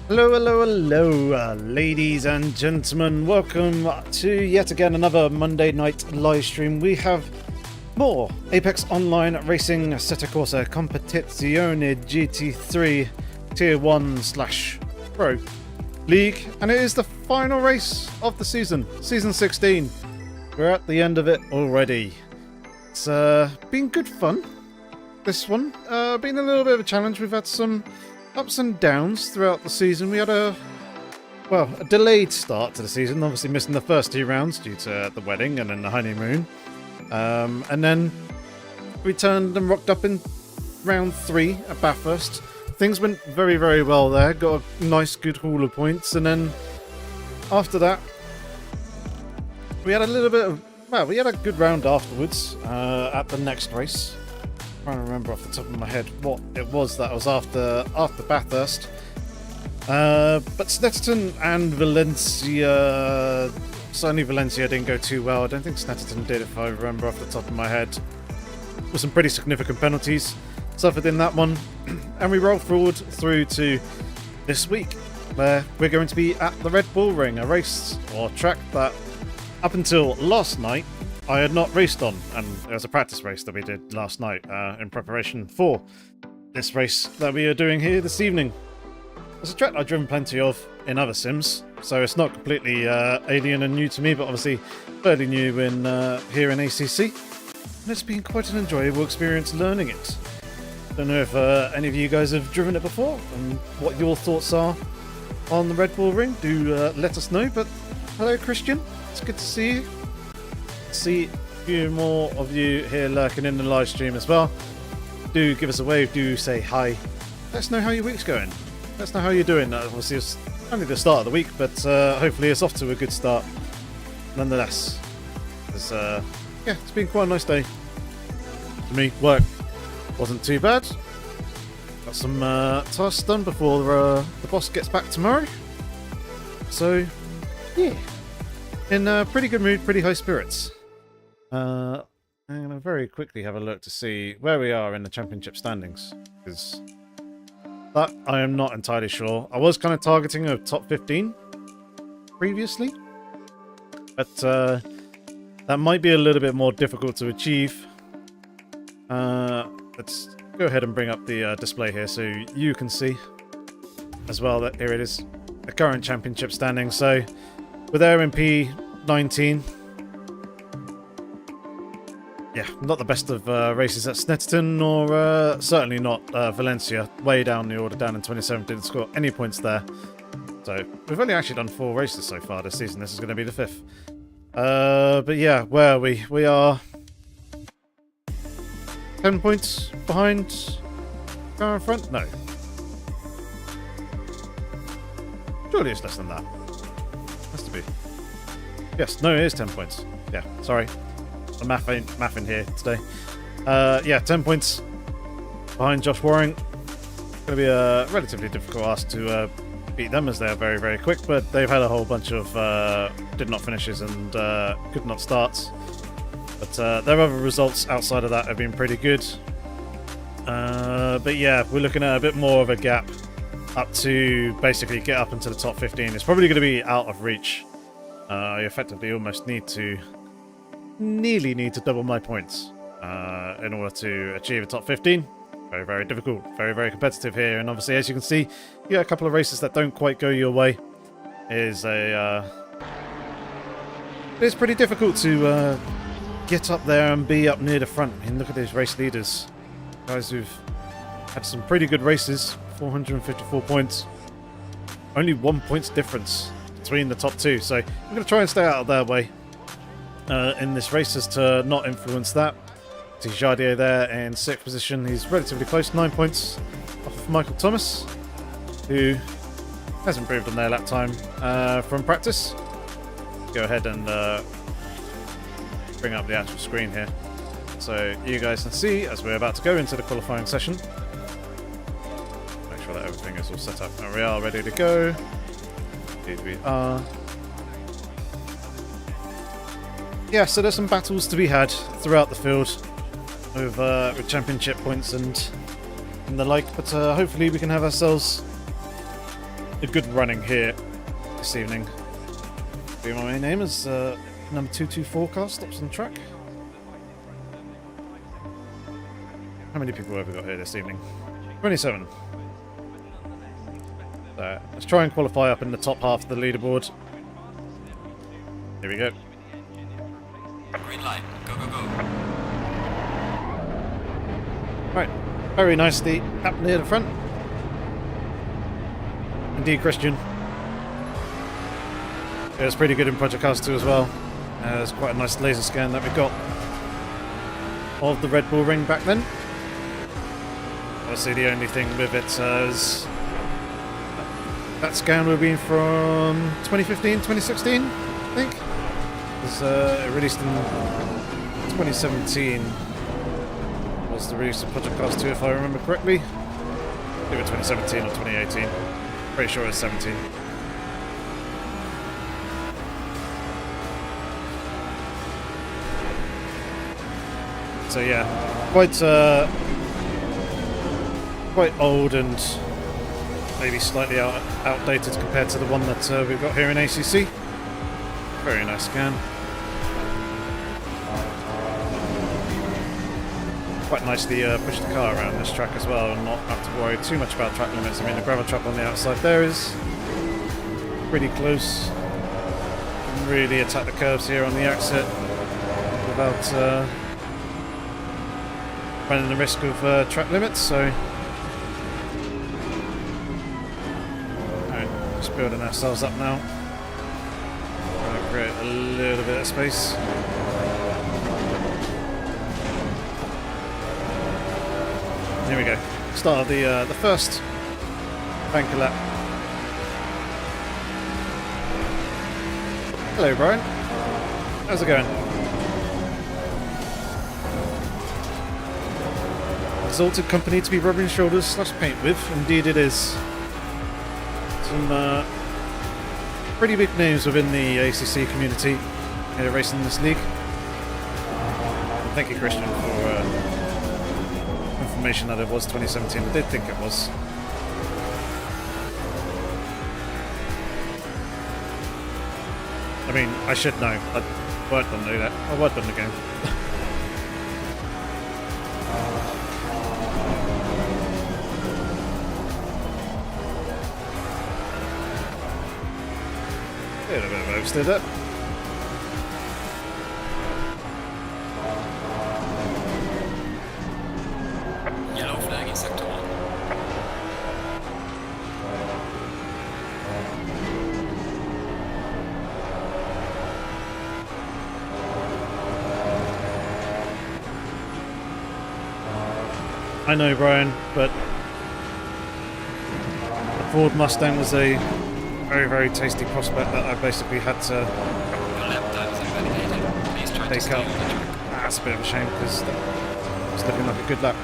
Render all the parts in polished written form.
Hello, hello, hello, ladies and gentlemen. Welcome to yet again another Monday night live stream. We have more Apex Online Racing Assetto Corsa Competizione GT3 Tier 1/Pro League, and it is the final race of the season, Season 16. We're at the end of it already. It's been good fun, this one. Been a little bit of a challenge. We've had some ups and downs throughout the season. We had a delayed start to the season, obviously missing the first 2 rounds due to the wedding and then the honeymoon. And then we turned and rocked up in round 3 at Bathurst. Things went very, very well there. Got a nice, good haul of points. And then after that, we had a little bit of... Well, we had a good round afterwards at the next race. I'm trying to remember off the top of my head what it was that was after Bathurst. But Snetterton and Valencia... Certainly Valencia didn't go too well. I don't think Snetterton did, if I remember off the top of my head. With some pretty significant penalties suffered in that one. And we roll forward through to this week, where we're going to be at the Red Bull Ring, a race or track that up until last night I had not raced on, and it was a practice race that we did last night in preparation for this race that we are doing here this evening. It's a track I've driven plenty of in other sims, so it's not completely alien and new to me, but obviously fairly new in here in ACC. And it's been quite an enjoyable experience learning it. Don't know if any of you guys have driven it before, and what your thoughts are on the Red Bull Ring. Do let us know. But hello, Christian. It's good to see you. See a few more of you here lurking in the live stream as well. Do give us a wave. Do say hi. Let us know how your week's going. Let us know how you're doing. Obviously, it's only the start of the week, but hopefully it's off to a good start nonetheless. Yeah, it's been quite a nice day for me. Work wasn't too bad. Got some tasks done before the boss gets back tomorrow. So, yeah. In a pretty good mood, pretty high spirits. I'm going to very quickly have a look to see where we are in the championship standings, because that I am not entirely sure. I was kind of targeting a top 15 previously, but that might be a little bit more difficult to achieve. Let's go ahead and bring up the display here so you can see as well that here it is, the current championship standing. So with RMP 19, yeah, not the best of races at Snetterton, or certainly not Valencia, way down the order, down in 27th, didn't score any points there. So we've only actually done 4 races so far this season. This is going to be the 5th. But yeah, where are we? We are 10 points behind car in front? No. Surely it's less than that. Has to be. Yes, no, it is 10 points. Yeah, sorry. I'm mathing here today. Yeah, 10 points behind Josh Waring. Going to be a relatively difficult ask to beat them, as they are very, very quick, but they've had a whole bunch of did not finishes and could not starts. But their other results outside of that have been pretty good. But yeah, we're looking at a bit more of a gap up to basically get up into the top 15. It's probably going to be out of reach. I effectively almost nearly need to double my points in order to achieve a top 15. Very, very difficult. Very, very competitive here. And obviously, as you can see, you got a couple of races that don't quite go your way. It's pretty difficult to get up there and be up near the front. I mean, look at these race leaders. Guys who've had some pretty good races. 454 points. Only 1 point difference between the top 2. So I'm going to try and stay out of their way in this race as to not influence that. See Jardier there in 6th position. He's relatively close, 9 points off of Michael Thomas, who has improved on their lap time from practice. Go ahead and bring up the actual screen here so you guys can see as we're about to go into the qualifying session. Make sure that everything is all set up and we are ready to go. Indeed we are. Yeah, so there's some battles to be had throughout the field with championship points and the like, but hopefully we can have ourselves a good running here this evening. My name is number 224 car stops on the track. How many people have we got here this evening? 27. So let's try and qualify up in the top half of the leaderboard. Here we go. Green light. Go, go, go. Right. Very nicely up near the front. Indeed, Christian. It was pretty good in Project Cars 2 as well. There's quite a nice laser scan that we got of the Red Bull ring back then. Obviously, the only thing with it is that scan would have been from 2015, 2016, I think. It was released in 2017. Was the release of Project Cars 2, if I remember correctly. Either 2017 or 2018. Pretty sure it was 17. So yeah, quite old and maybe slightly outdated compared to the one that we've got here in ACC. Very nice scan. Quite nicely push the car around this track as well and not have to worry too much about track limits. I mean, the gravel trap on the outside there is pretty close. Can really attack the curves here on the exit without running the risk of track limits, so alright, just building ourselves up now. Trying to create a little bit of space. Here we go. Start of the first banker lap. Hello, Brian. How's it going? Exalted company to be rubbing shoulders / paint with. Indeed it is. Some pretty big names within the ACC community here racing in this league. And thank you, Christian, for information that it was 2017. I did think it was. I mean, I should know. I worked on that. I worked on the game. A little bit of oversteer there. Yellow flag in sector 1. I know, Brian, but the Ford Mustang was a very, very tasty prospect that I basically had to take up. That's a bit of a shame because it's looking like a good lap.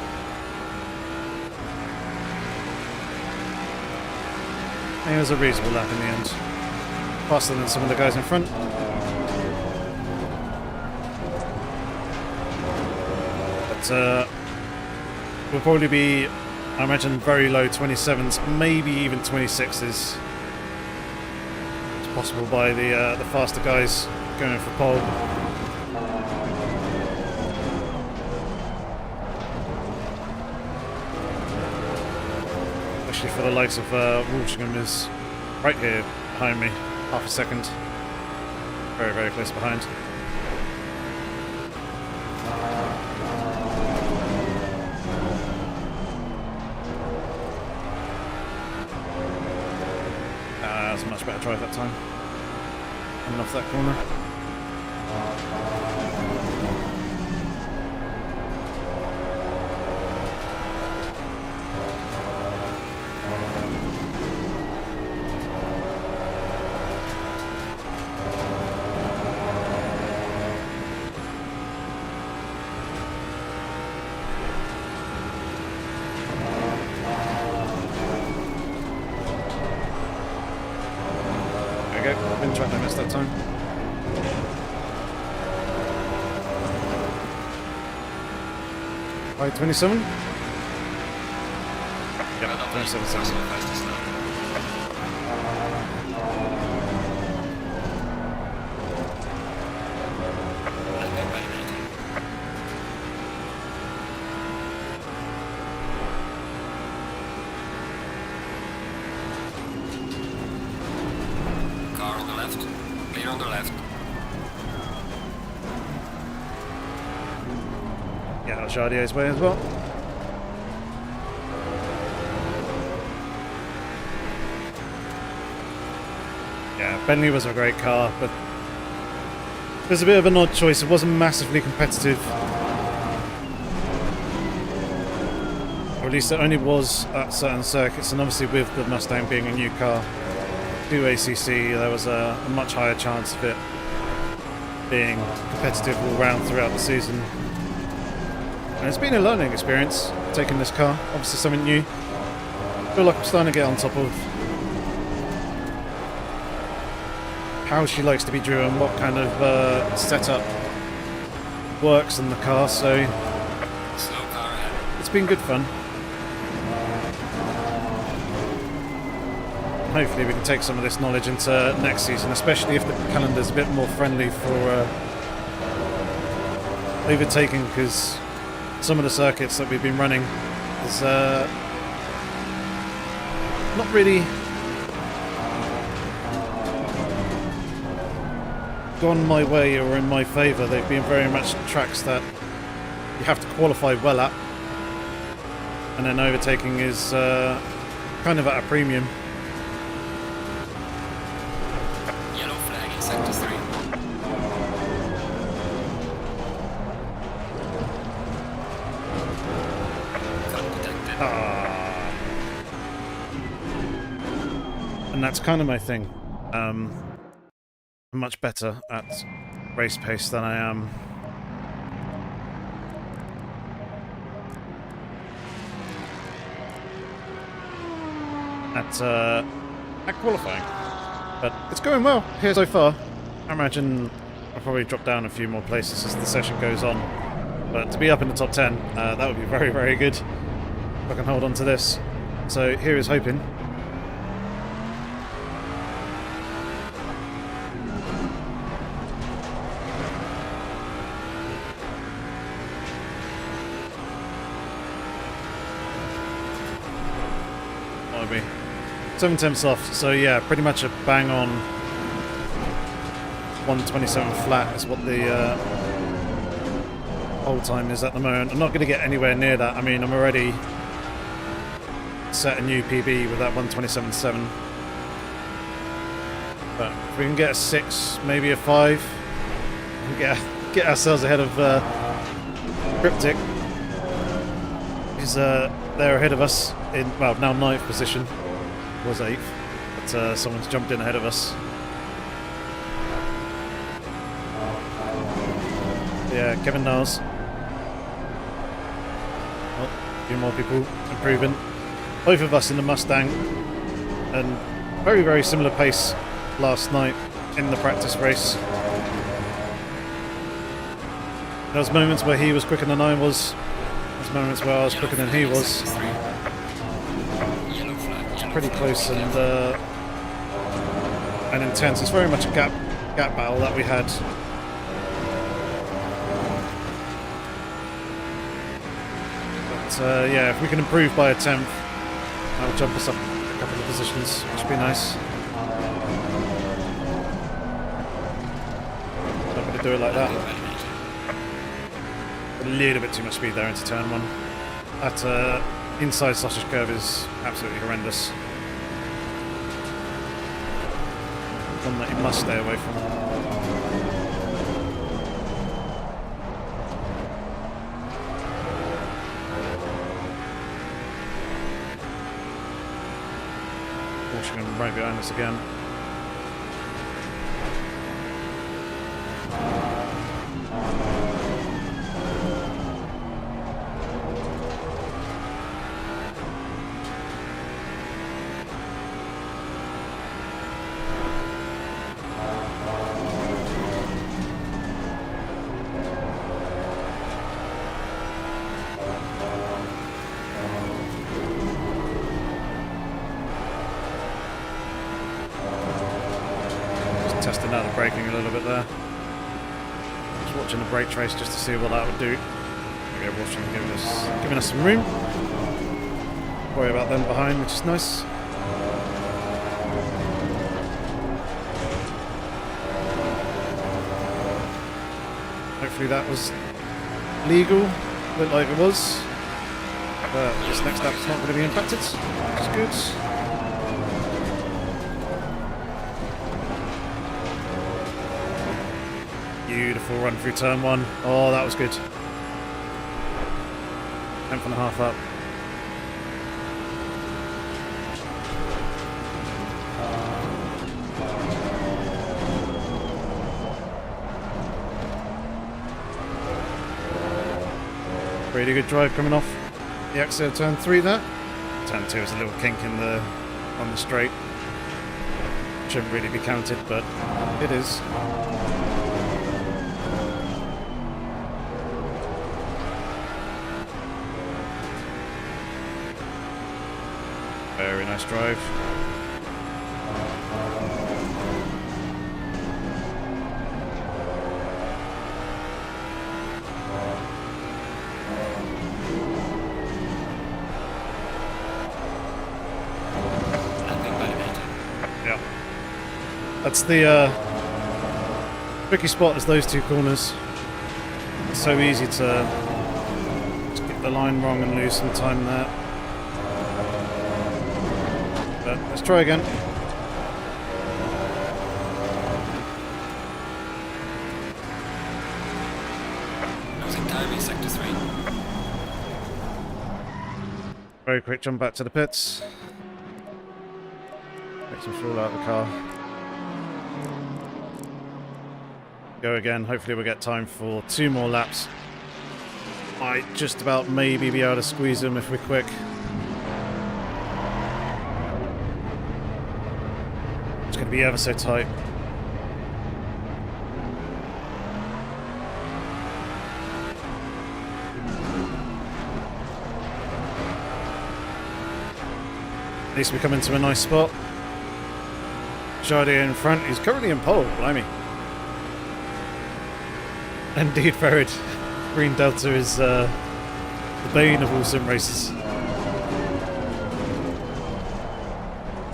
I think it was a reasonable lap in the end. Faster than some of the guys in front. But will probably be, I imagine, very low 27s, maybe even 26s. Possible by the faster guys going for pole. Especially for the likes of Walshingham is right here behind me, half a second. Very, very close behind. That was a much better drive that time. Coming off that corner. There we go. Didn't try to miss that time. Right, 27? Yep, 27 seconds. Get out Jardier's way as well. Yeah, Bentley was a great car, but it was a bit of an odd choice. It wasn't massively competitive. Or at least it only was at certain circuits, and obviously with the Mustang being a new car to ACC, there was a much higher chance of it being competitive all round throughout the season. And it's been a learning experience, taking this car. Obviously something new. I feel like I'm starting to get on top of how she likes to be driven, what kind of setup works in the car, so Slow car ahead. it's been good fun. Hopefully we can take some of this knowledge into next season, especially if the calendar's a bit more friendly for overtaking, because some of the circuits that we've been running is not really gone my way or in my favour. They've been very much tracks that you have to qualify well at, and then overtaking is kind of at a premium. Yellow flag in sector 3. Cut detected. And that's kind of my thing. I'm much better at race pace than I am at qualifying. But it's going well here so far. I imagine I'll probably drop down a few more places as the session goes on. But to be up in the top 10, that would be very, very good if I can hold on to this. So here is hoping. What would be 7 tenths off, so yeah, pretty much a bang on 127 flat is what the hold time is at the moment. I'm not going to get anywhere near that. I mean, I'm already set a new PB with that 127.7. But if we can get a 6, maybe a 5, we can get ourselves ahead of Cryptic. Because they're ahead of us in, well, now 9th position. Was 8th, but someone's jumped in ahead of us. Yeah, Kevin Niles. Oh, a few more people improving. Both of us in the Mustang, and very, very similar pace last night in the practice race. There was moments where he was quicker than I was. There was moments where I was quicker than he was. Pretty close and intense. It's very much a gap battle that we had. But yeah, if we can improve by a 10th, that'll jump us up a couple of positions, which would be nice. Not going to do it like that. A little bit too much speed there into turn 1. That inside sausage curve is absolutely horrendous. One that you must stay away from. Porsche right behind us again. Testing out the braking a little bit there. Just watching the brake trace just to see what that would do. Okay, watching, giving us some room. Worry about them behind, which is nice. Hopefully that was legal. Looked like it was. But this next lap's not going to be impacted, which is good. Beautiful run through turn 1. Oh, that was good. 10.5 up. Really good drive coming off the exit of turn 3 there. Turn 2 is a little kink in on the straight. Shouldn't really be counted, but it is. Very nice drive. Yeah. That's the tricky spot is those two corners. It's so easy to get the line wrong and lose some time there. But let's try again. Losing time in sector 3. Very quick jump back to the pits. Take some fuel out of the car. Go again. Hopefully we'll get time for 2 more laps. Might just about maybe be able to squeeze them if we're quick. It's going to be ever so tight. At least we come into a nice spot. Jardier in front, he's currently in pole, blimey. Indeed, Ferrid. Green Delta is the bane of all sim races.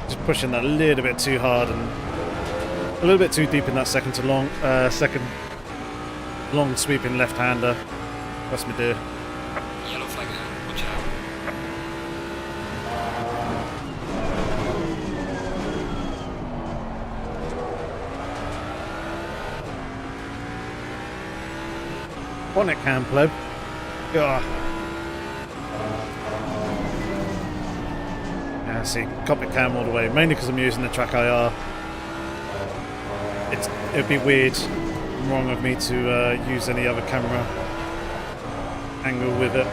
Just pushing that a little bit too hard and a little bit too deep in that second long sweeping left-hander. That's me dear. Yellow flag ahead. Watch out. Bonnet cam, pleb. Yeah, see, cockpit cam all the way, mainly because I'm using the track IR. It would be weird and wrong of me to use any other camera angle with it.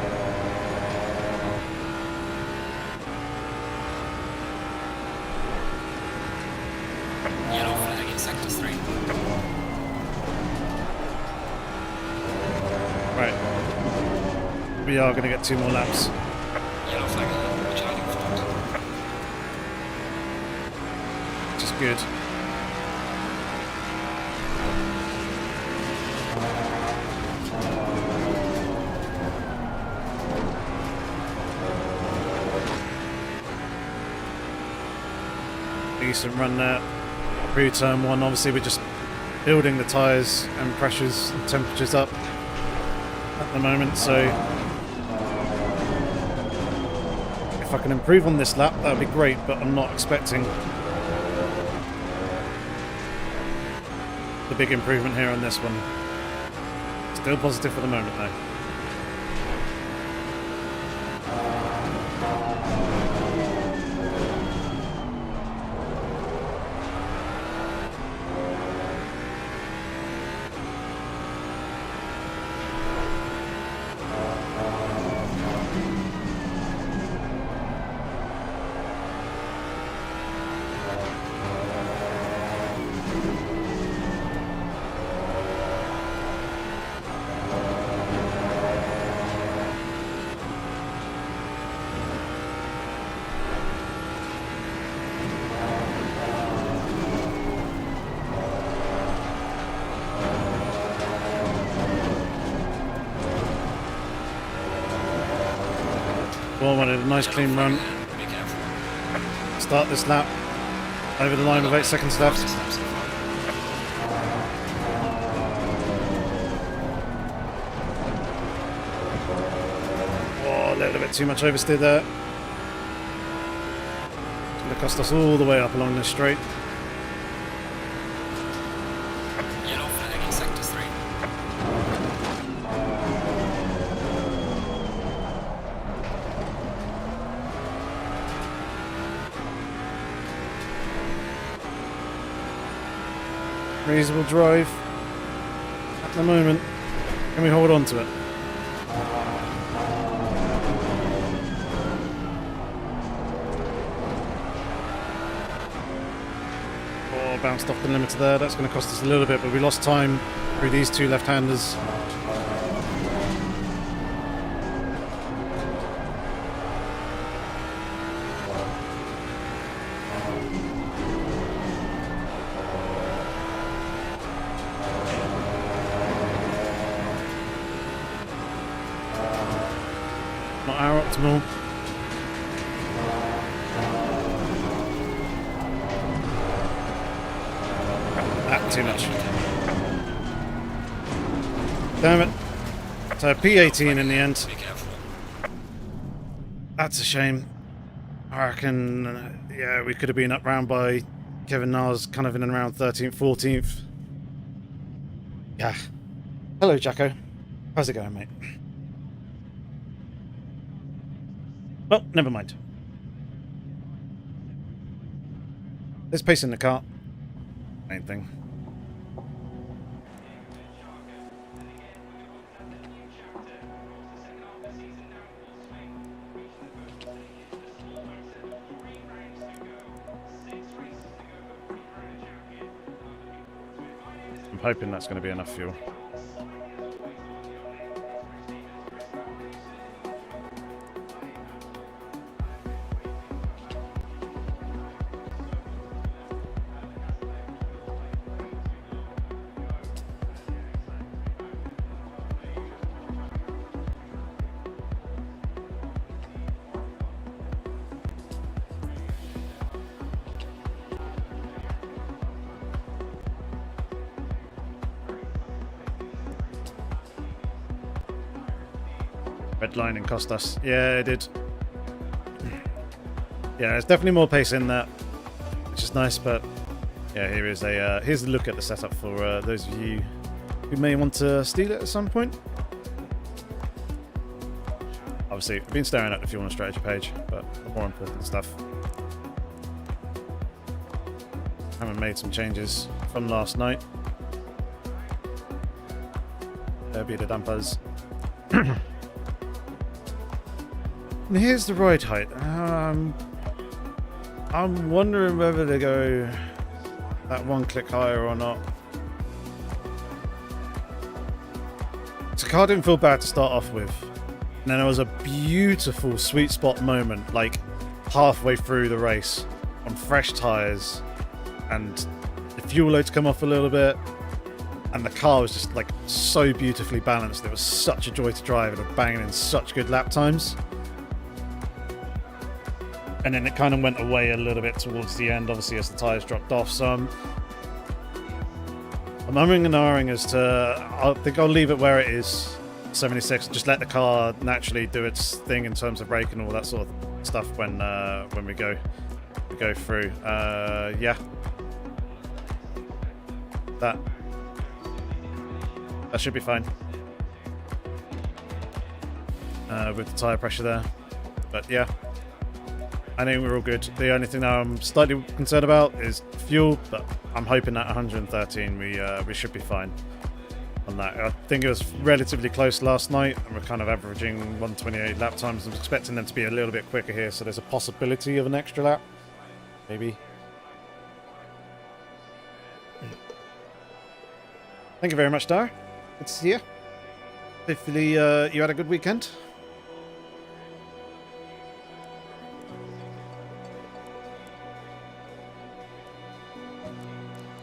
Yellow flag in sector 3. Right. We are going to get 2 more laps. Yellow flag ahead. Watch out in front. Which is good. Decent run there. Through turn 1, obviously we're just building the tyres and pressures and temperatures up at the moment, so if I can improve on this lap that would be great, but I'm not expecting the big improvement here on this one. Still positive for the moment though. Well, wanted a nice clean run. Be careful. Start this lap over the line with 8 seconds left. Fastest lap so far. bit too much oversteer there. It's going to cost us all the way up along this straight. Yellow flag in sector 3. Reasonable drive at the moment. Can we hold on to it? Oh, bounced off the limiter there. That's going to cost us a little bit, but we lost time through these two left-handers. Not our optimal. Too much. Damn it. So P18 in the end. Be careful. That's a shame. I reckon, yeah, we could have been up round by Kevin Nars, kind of in and around 13th, 14th. Yeah. Hello, Jacko. How's it going, mate? Well, never mind. There's pace in the car. Main thing. I'm hoping that's going to be enough fuel. Red lining cost us. Yeah, it did. Yeah, there's definitely more pace in that, which is nice, but yeah, here's a look at the setup for those of you who may want to steal it at some point. Obviously, we've been staring at the fuel and strategy page, but the more important stuff. Haven't made some changes from last night. There'll be the dampers. And here's the ride height. I'm wondering whether to go that one click higher or not. The car didn't feel bad to start off with. And then there was a beautiful sweet spot moment, like halfway through the race, on fresh tyres, and the fuel load's come off a little bit, and the car was just like so beautifully balanced. It was such a joy to drive, and it was banging in such good lap times. And then it kind of went away a little bit towards the end, obviously, as the tyres dropped off. So I'm umming and ahhing as to, I think I'll leave it where it is, 76, and just let the car naturally do its thing in terms of braking and all that sort of stuff when we go through. Yeah, that should be fine with the tyre pressure there. But yeah, I think we're all good. The only thing that I'm slightly concerned about is fuel, but I'm hoping at 113 we should be fine on that. I think it was relatively close last night, and we're kind of averaging 128 lap times. I'm expecting them to be a little bit quicker here, so there's a possibility of an extra lap, maybe. Thank you very much, Dar. Good to see you. Hopefully you had a good weekend.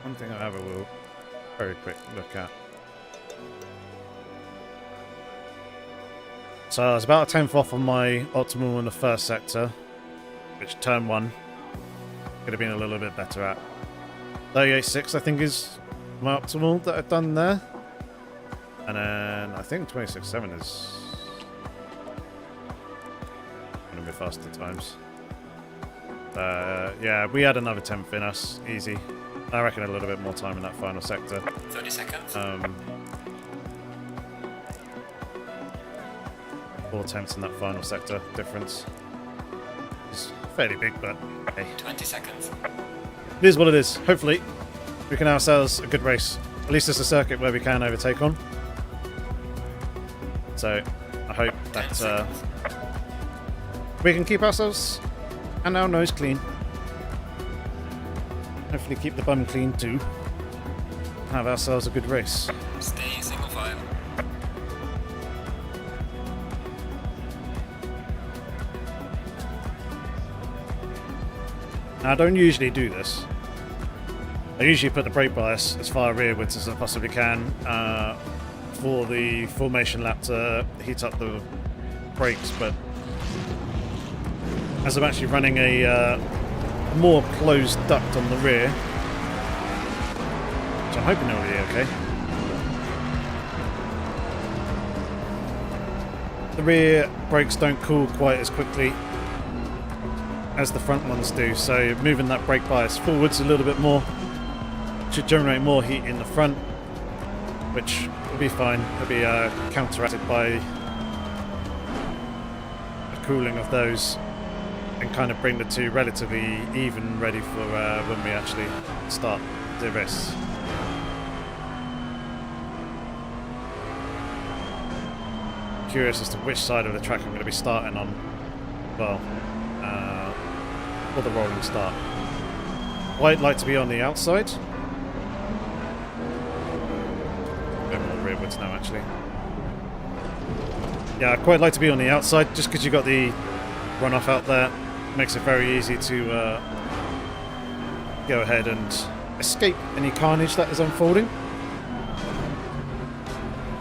One thing I have a will very quick look at. So I was about a tenth off on my optimal in the first sector, which turn 1 could have been a little bit better at. 38.6 I think is my optimal that I've done there. And then I think 26.7 is bit faster times. Yeah, we had another 10th in us, easy. I reckon a little bit more time in that final sector. 30 seconds. 4 tenths in that final sector difference. It's fairly big, but hey. 20 seconds. It is what it is. Hopefully, we can have ourselves a good race. At least it's a circuit where we can overtake on. So, I hope that we can keep ourselves and our nose clean. Hopefully keep the bum clean too. Have ourselves a good race. Stay single file. Now, I don't usually do this. I usually put the brake bias as far rearwards as I possibly can for the formation lap to heat up the brakes, but as I'm actually running a more closed duct on the rear, which I'm hoping it'll be okay. The rear brakes don't cool quite as quickly as the front ones do, so moving that brake bias forwards a little bit more should generate more heat in the front, which will be fine. It'll be counteracted by a cooling of those and kind of bring the two relatively even, ready for when we actually start the race. Curious as to which side of the track I'm going to be starting on. Well, for the rolling start. I'd like to be on the outside. A bit more rearwards now, actually. Yeah, I'd quite like to be on the outside, just because you've got the runoff out there. Makes it very easy to go ahead and escape any carnage that is unfolding.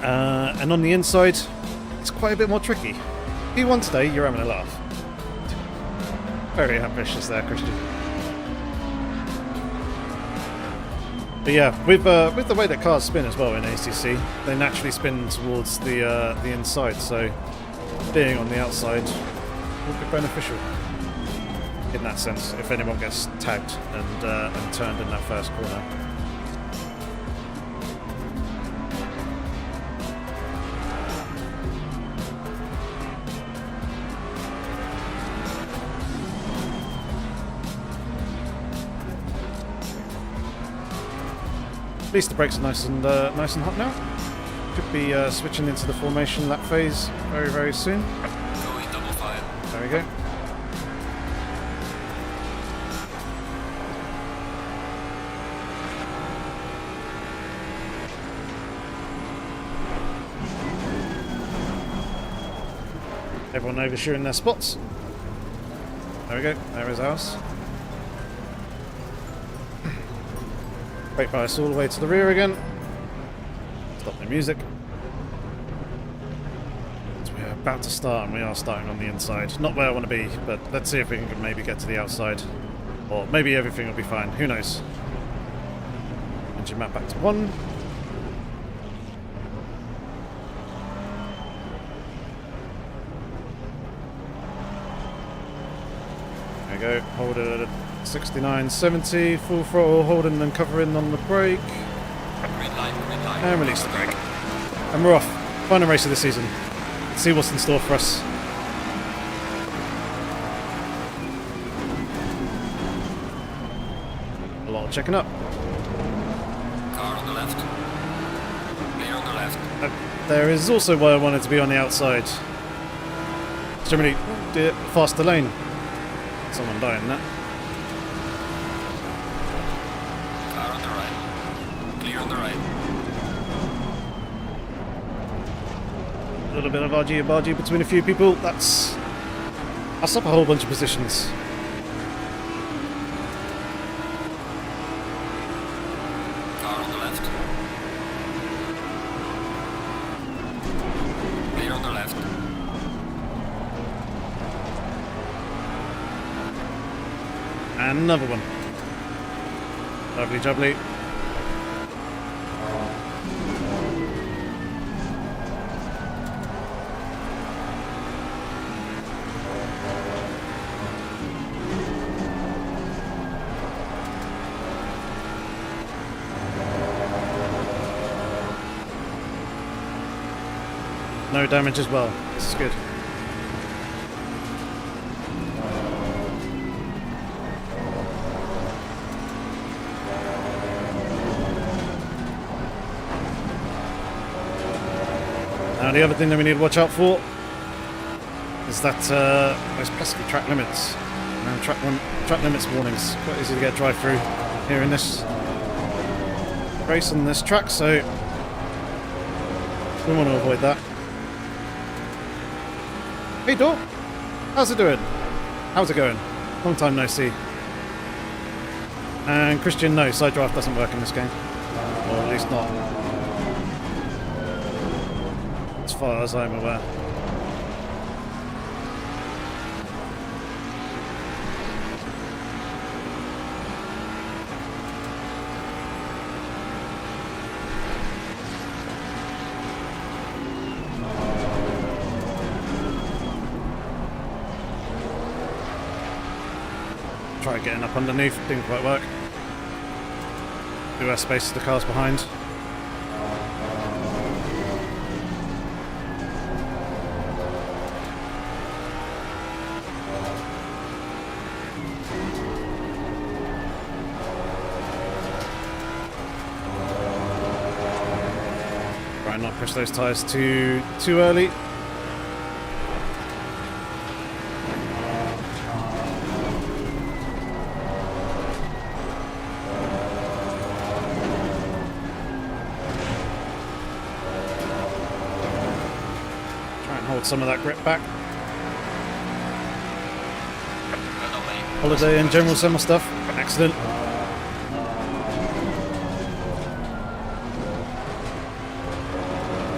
And on the inside, it's quite a bit more tricky. P1 today, you're having a laugh. Very ambitious there, Christian. But yeah, with the way that cars spin as well in ACC, they naturally spin towards the inside, so being on the outside will be beneficial in that sense if anyone gets tagged and turned in that first corner. At least the brakes are nice and hot now. Could be switching into the formation lap phase very, very soon. Going double file. There we go. Everyone overshooting their spots. There we go. There is ours. Brake bias all the way to the rear again. Stop the music. So we're about to start, and we are starting on the inside. Not where I want to be, but let's see if we can maybe get to the outside. Or maybe everything will be fine. Who knows? Engine map back to 1. There we go. Hold it at 69, 70, full throttle, holding and covering on the brake. Green line, green line. And release the brake. And we're off. Final race of the season. Let's see what's in store for us. A lot of checking up. Car on the left. Clear on the left. There is also why I wanted to be on the outside. Generally, faster lane. Someone dying in that. Car on the right. Clear on the right. A little bit of argy-bargy between a few people. That's up a whole bunch of positions. Car on the left. Clear on the left. And another one. Lovely jubbly. no damage as well. This is good. Now the other thing that we need to watch out for is that those pesky track limits. Track limits warnings. Quite easy to get drive through here in this race on this track, so we want to avoid that. Hey Dor, how's it doing? How's it going? Long time no see. And Christian, no, side draft doesn't work in this game, or at least not as far as I'm aware. Try getting up underneath, didn't quite work. Do our space to the cars behind. Try and not push those tyres too early. Hold some of that grip back. Holiday and general summer stuff. Accident.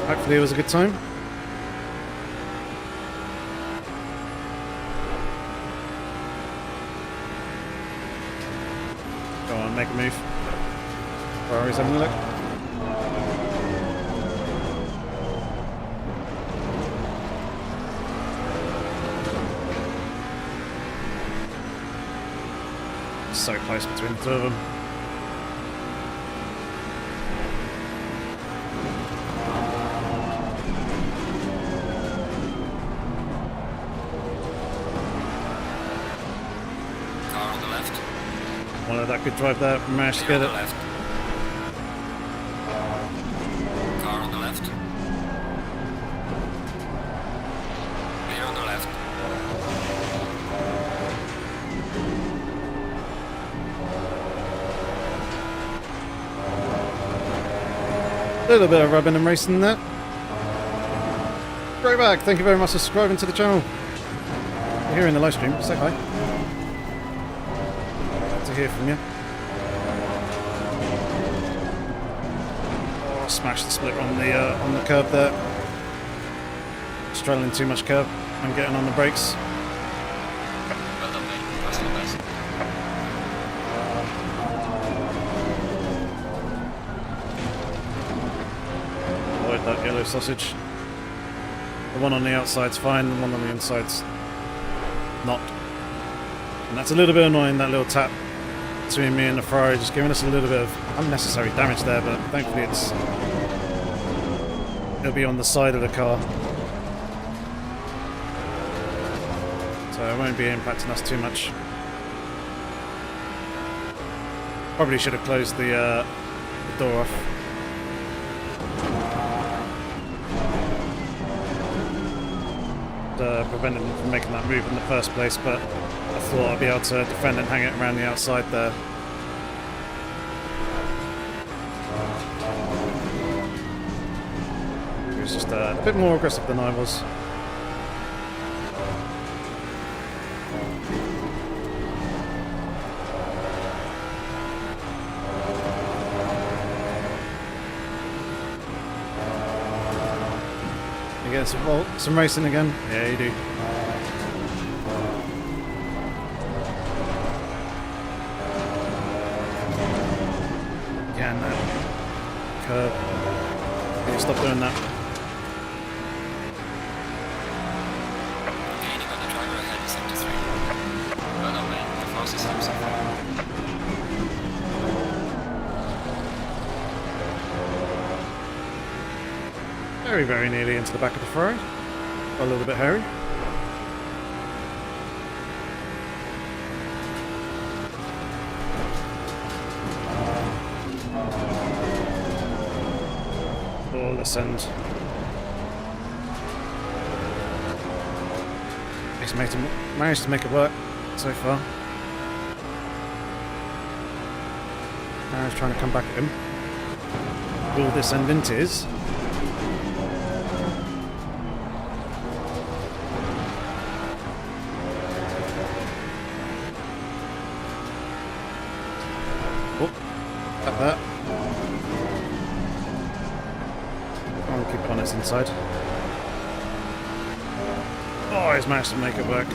Hopefully it was a good time. Go on, make a move. Ferrari's having a look. So close between the two of them. Car on the left. One of that good drive there, managed to get it. Left. Car on the left. Clear on the left. A little bit of rubbing and racing there. Greyback, thank you very much for subscribing to the channel. You're here in the live stream, say hi. Glad to hear from you. Oh, smashed the splitter on the curb there. Straddling too much curb and getting on the brakes. Well done, mate. That's the best. Avoid that yellow sausage. The one on the outside's fine, the one on the inside's not. And that's a little bit annoying, that little tap between me and the Ferrari, just giving us a little bit of unnecessary damage there, but thankfully it'll be on the side of the car. So it won't be impacting us too much. Probably should have closed the door off. Prevented him from making that move in the first place, but I thought I'd be able to defend and hang it around the outside there. He was just a bit more aggressive than I was. You get some racing again? Yeah, you do. Again, that curve. Can you stop doing that? Gaining on the driver ahead is 73. Well done, mate. The fastest time so far. very, very nearly into the back of the Ferrari. A little bit hairy. Oh, this end. He's managed to make it work so far. Now he's trying to come back at him. Will this end into his? Oh, at that. I'll keep it on its inside. Oh, he's managed to make it work.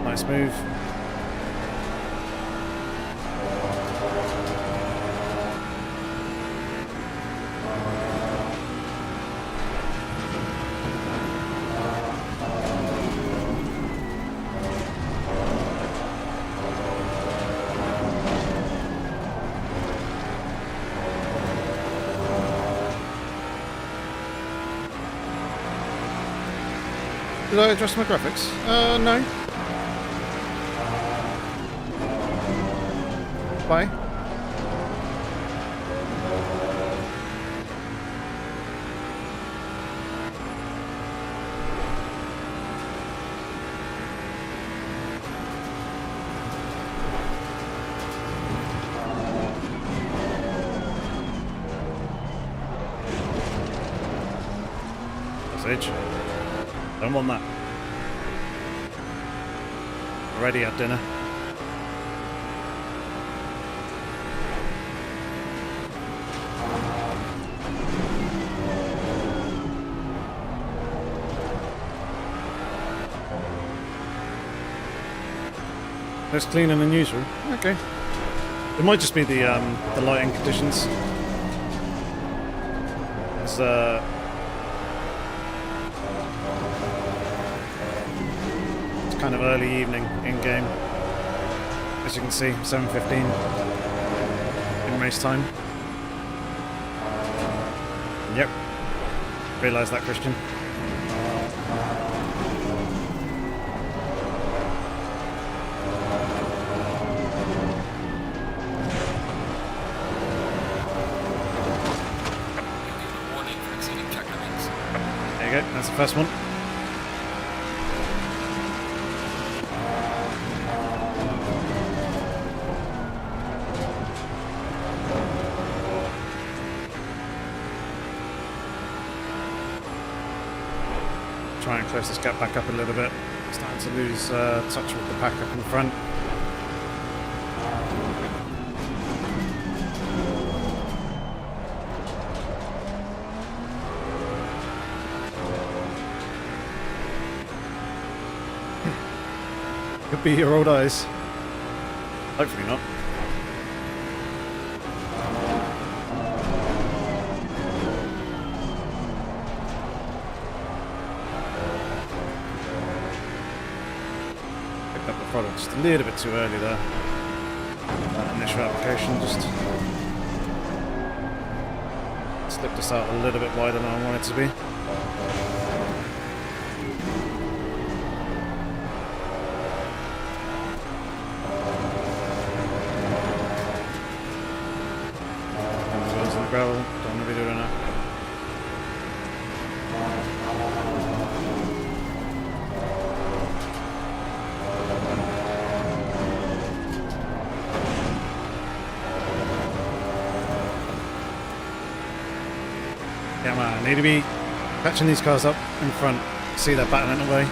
Nice move. Did I adjust my graphics? No. Bye. Sausage. Don't want that. Already had dinner. Less cleaner than usual. Okay. It might just be the lighting conditions. It's kind of early evening in game, as you can see, 7:15 in race time. Yep, realise that, Christian. Warning for exceeding track limits. There you go, that's the first one. Try and close this gap back up a little bit. Starting to lose touch with the pack up in front. Could be your old eyes. Hopefully not. Up the throttle just a little bit too early there. That initial application just slipped us out a little bit wider than I wanted to be. And the wheels on the gravel, don't want to be doing that. Come on, need to be catching these cars up in front. See they're battling away.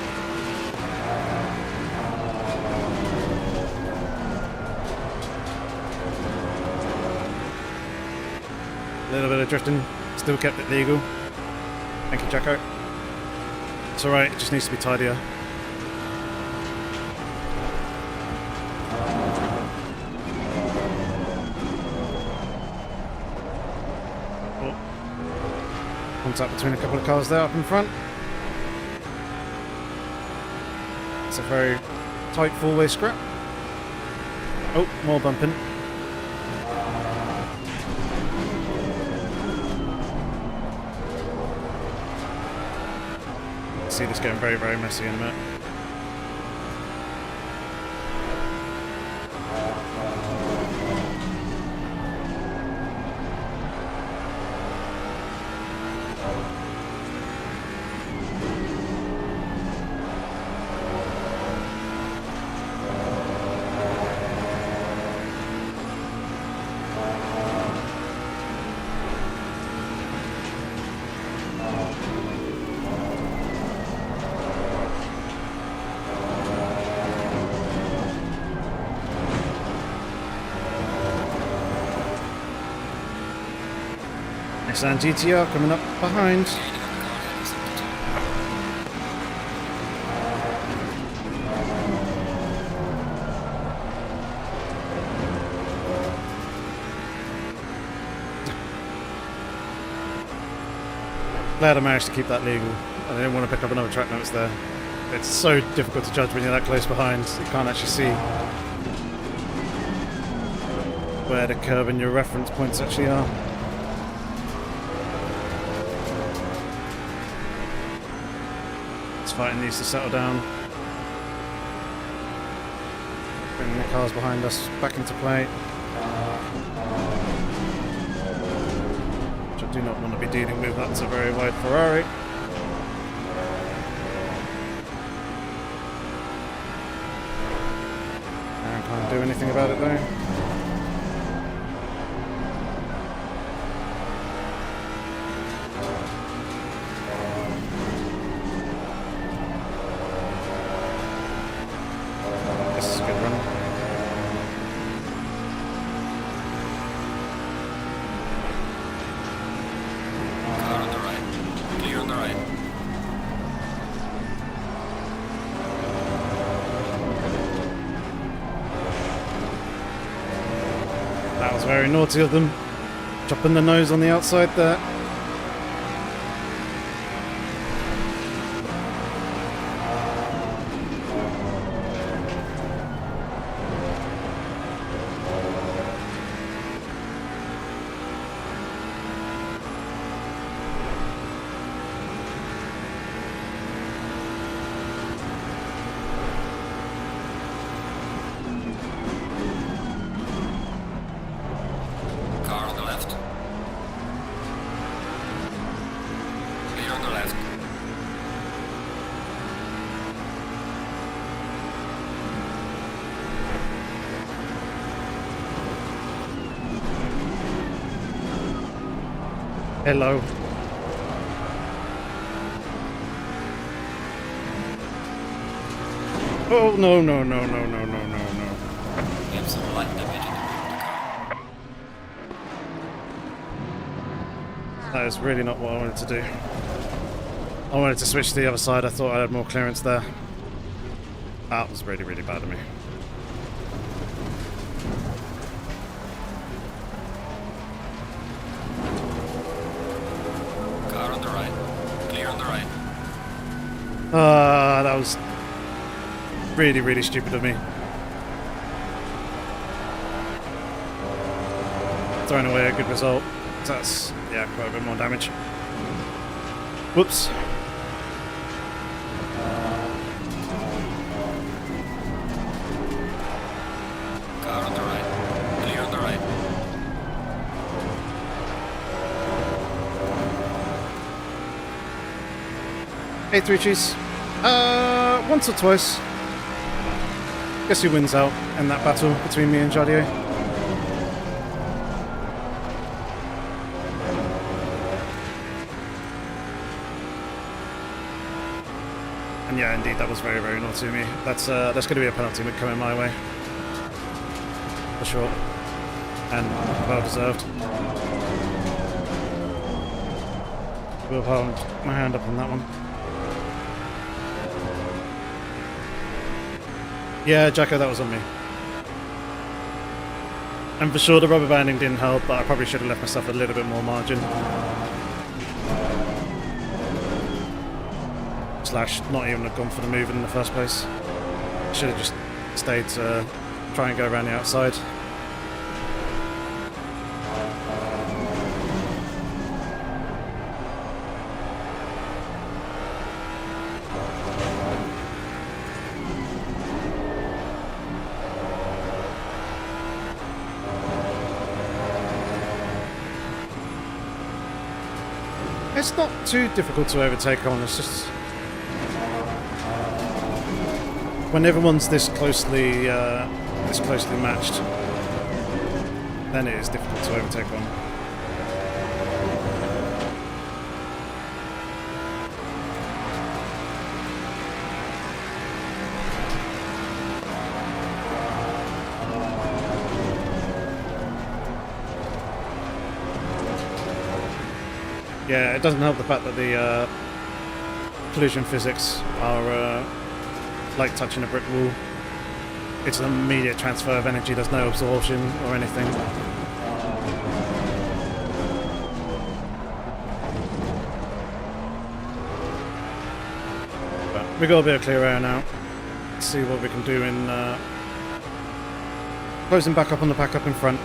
A little bit of drifting, still kept it legal. Thank you, Jacko. It's alright, it just needs to be tidier. Contact between a couple of cars there up in front. It's a very tight four-way scrap. Oh, more bumping. See this getting very, very messy in a minute. Nissan GTR coming up behind. Glad I managed to keep that legal. I didn't want to pick up another track notes there. It's so difficult to judge when you're that close behind. You can't actually see where the curve and your reference points actually are. This fighting needs to settle down. Bringing the cars behind us back into play. Which I do not want to be dealing with. That's a very wide Ferrari. I can't do anything about it though. Very naughty of them, chopping the nose on the outside there. Hello. Oh, no, no, no, no, no, no, no, no. We have some light damage in the car. That is really not what I wanted to do. I wanted to switch to the other side. I thought I had more clearance there. That was really, really bad of me. That was really, really stupid of me. Throwing away a good result. That's, yeah, quite a bit more damage. Whoops. Car on the right. Clear on the right. Hey, three cheese. Once or twice. Guess who wins out in that battle between me and Jardier? And yeah, indeed, that was very, very naughty of me. That's going to be a penalty coming my way. For sure. And well deserved. Will hold my hand up on that one. Yeah, Jacko, that was on me. And for sure the rubber banding didn't help, but I probably should have left myself a little bit more margin. Slash, not even have gone for the move in the first place. Should have just stayed to try and go around the outside. It's not too difficult to overtake on, it's just... when everyone's this closely matched, then it is difficult to overtake on. Yeah, it doesn't help the fact that the collision physics are like touching a brick wall. It's an immediate transfer of energy, there's no absorption or anything. But we got a bit of clear air now. Let's see what we can do in closing back up on the pack up in front.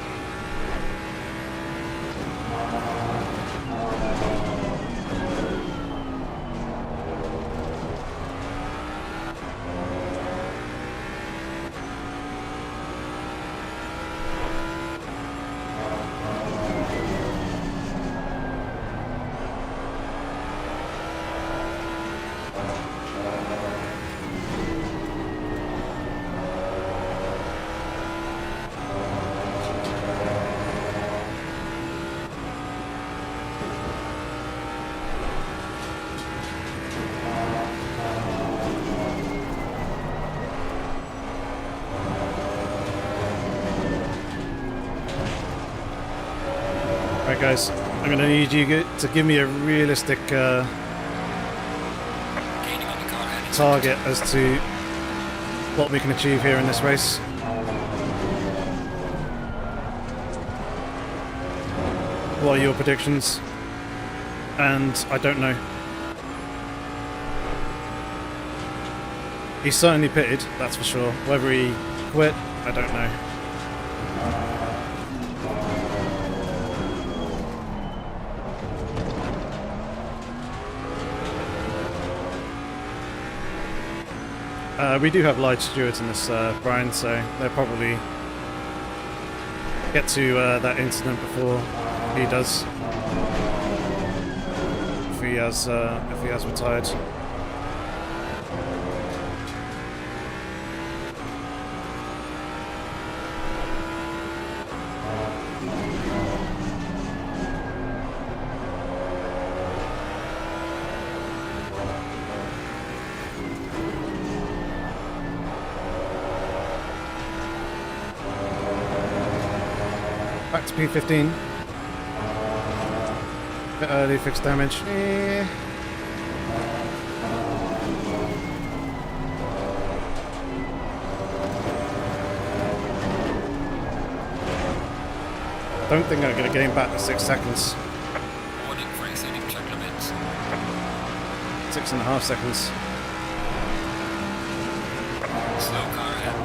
Right guys, I'm going to need you to give me a realistic target as to what we can achieve here in this race. What are your predictions? And I don't know. He's certainly pitted, that's for sure. Whether he quit, I don't know. We do have live stewards in this, Brian, so they'll probably get to that incident before he does, if he has retired. Back to P15. Bit early, fixed damage. Don't think I'm going to gain back to 6 seconds. Warning for exceeding check limits. 6.5 seconds. Slow car ahead.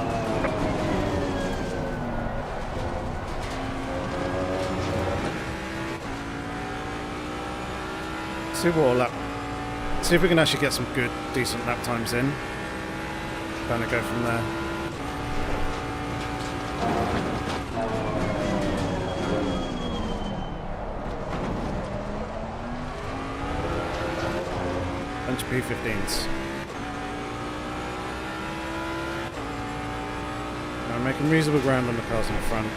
See if we can actually get some good, decent lap times in. Kind of go from there. Bunch of P15s. Now I'm making reasonable ground on the cars in the front.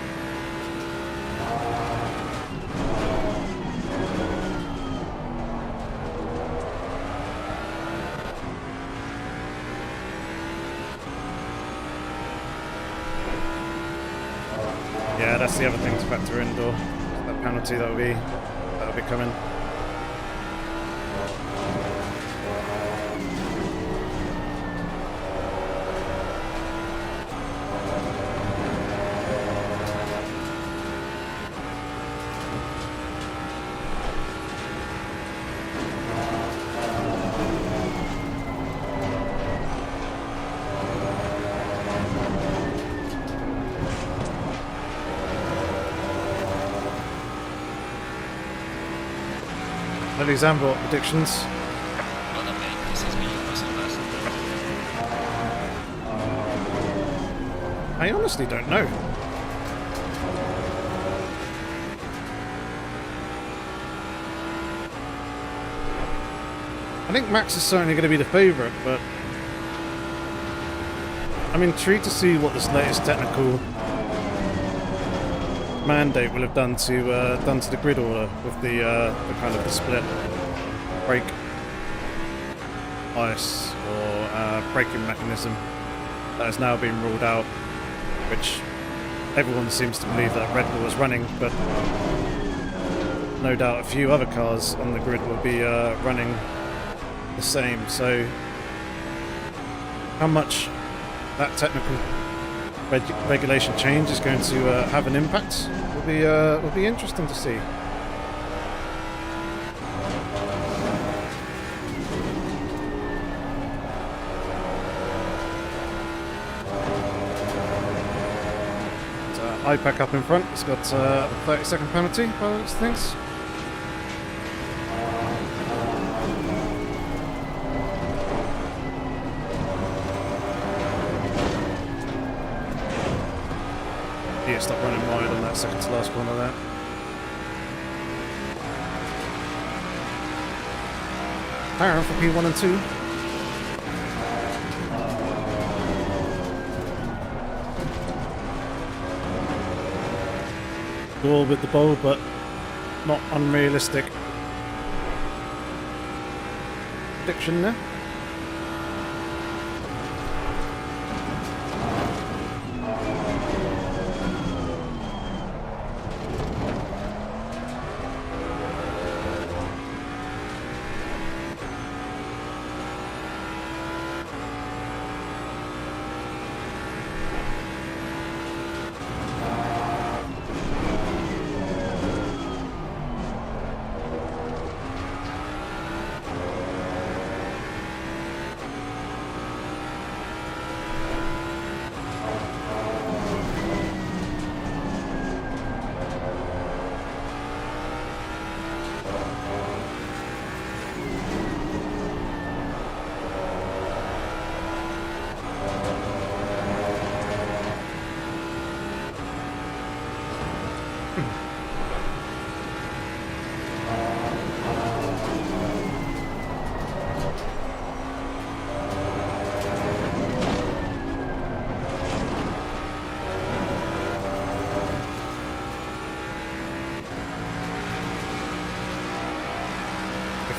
Yeah, that's the other thing to factor in, though. That penalty that'll be coming. Example predictions. Well done, mate. This is me, Russell Wilson. I honestly don't know. think Max is certainly going to be the favourite, but I'm intrigued to see what this latest technical mandate will have done to the grid order with the kind of the split brake bias or braking mechanism that has now been ruled out, which everyone seems to believe that Red Bull is running, but no doubt a few other cars on the grid will be running the same. So how much that technical regulation change is going to have an impact will be interesting to see. IPAC up in front, it's got a 30-second penalty by those things. Yeah, stop running wide on that second to last corner there. Aaron for P1 and 2. Ball with the ball, but not unrealistic prediction there.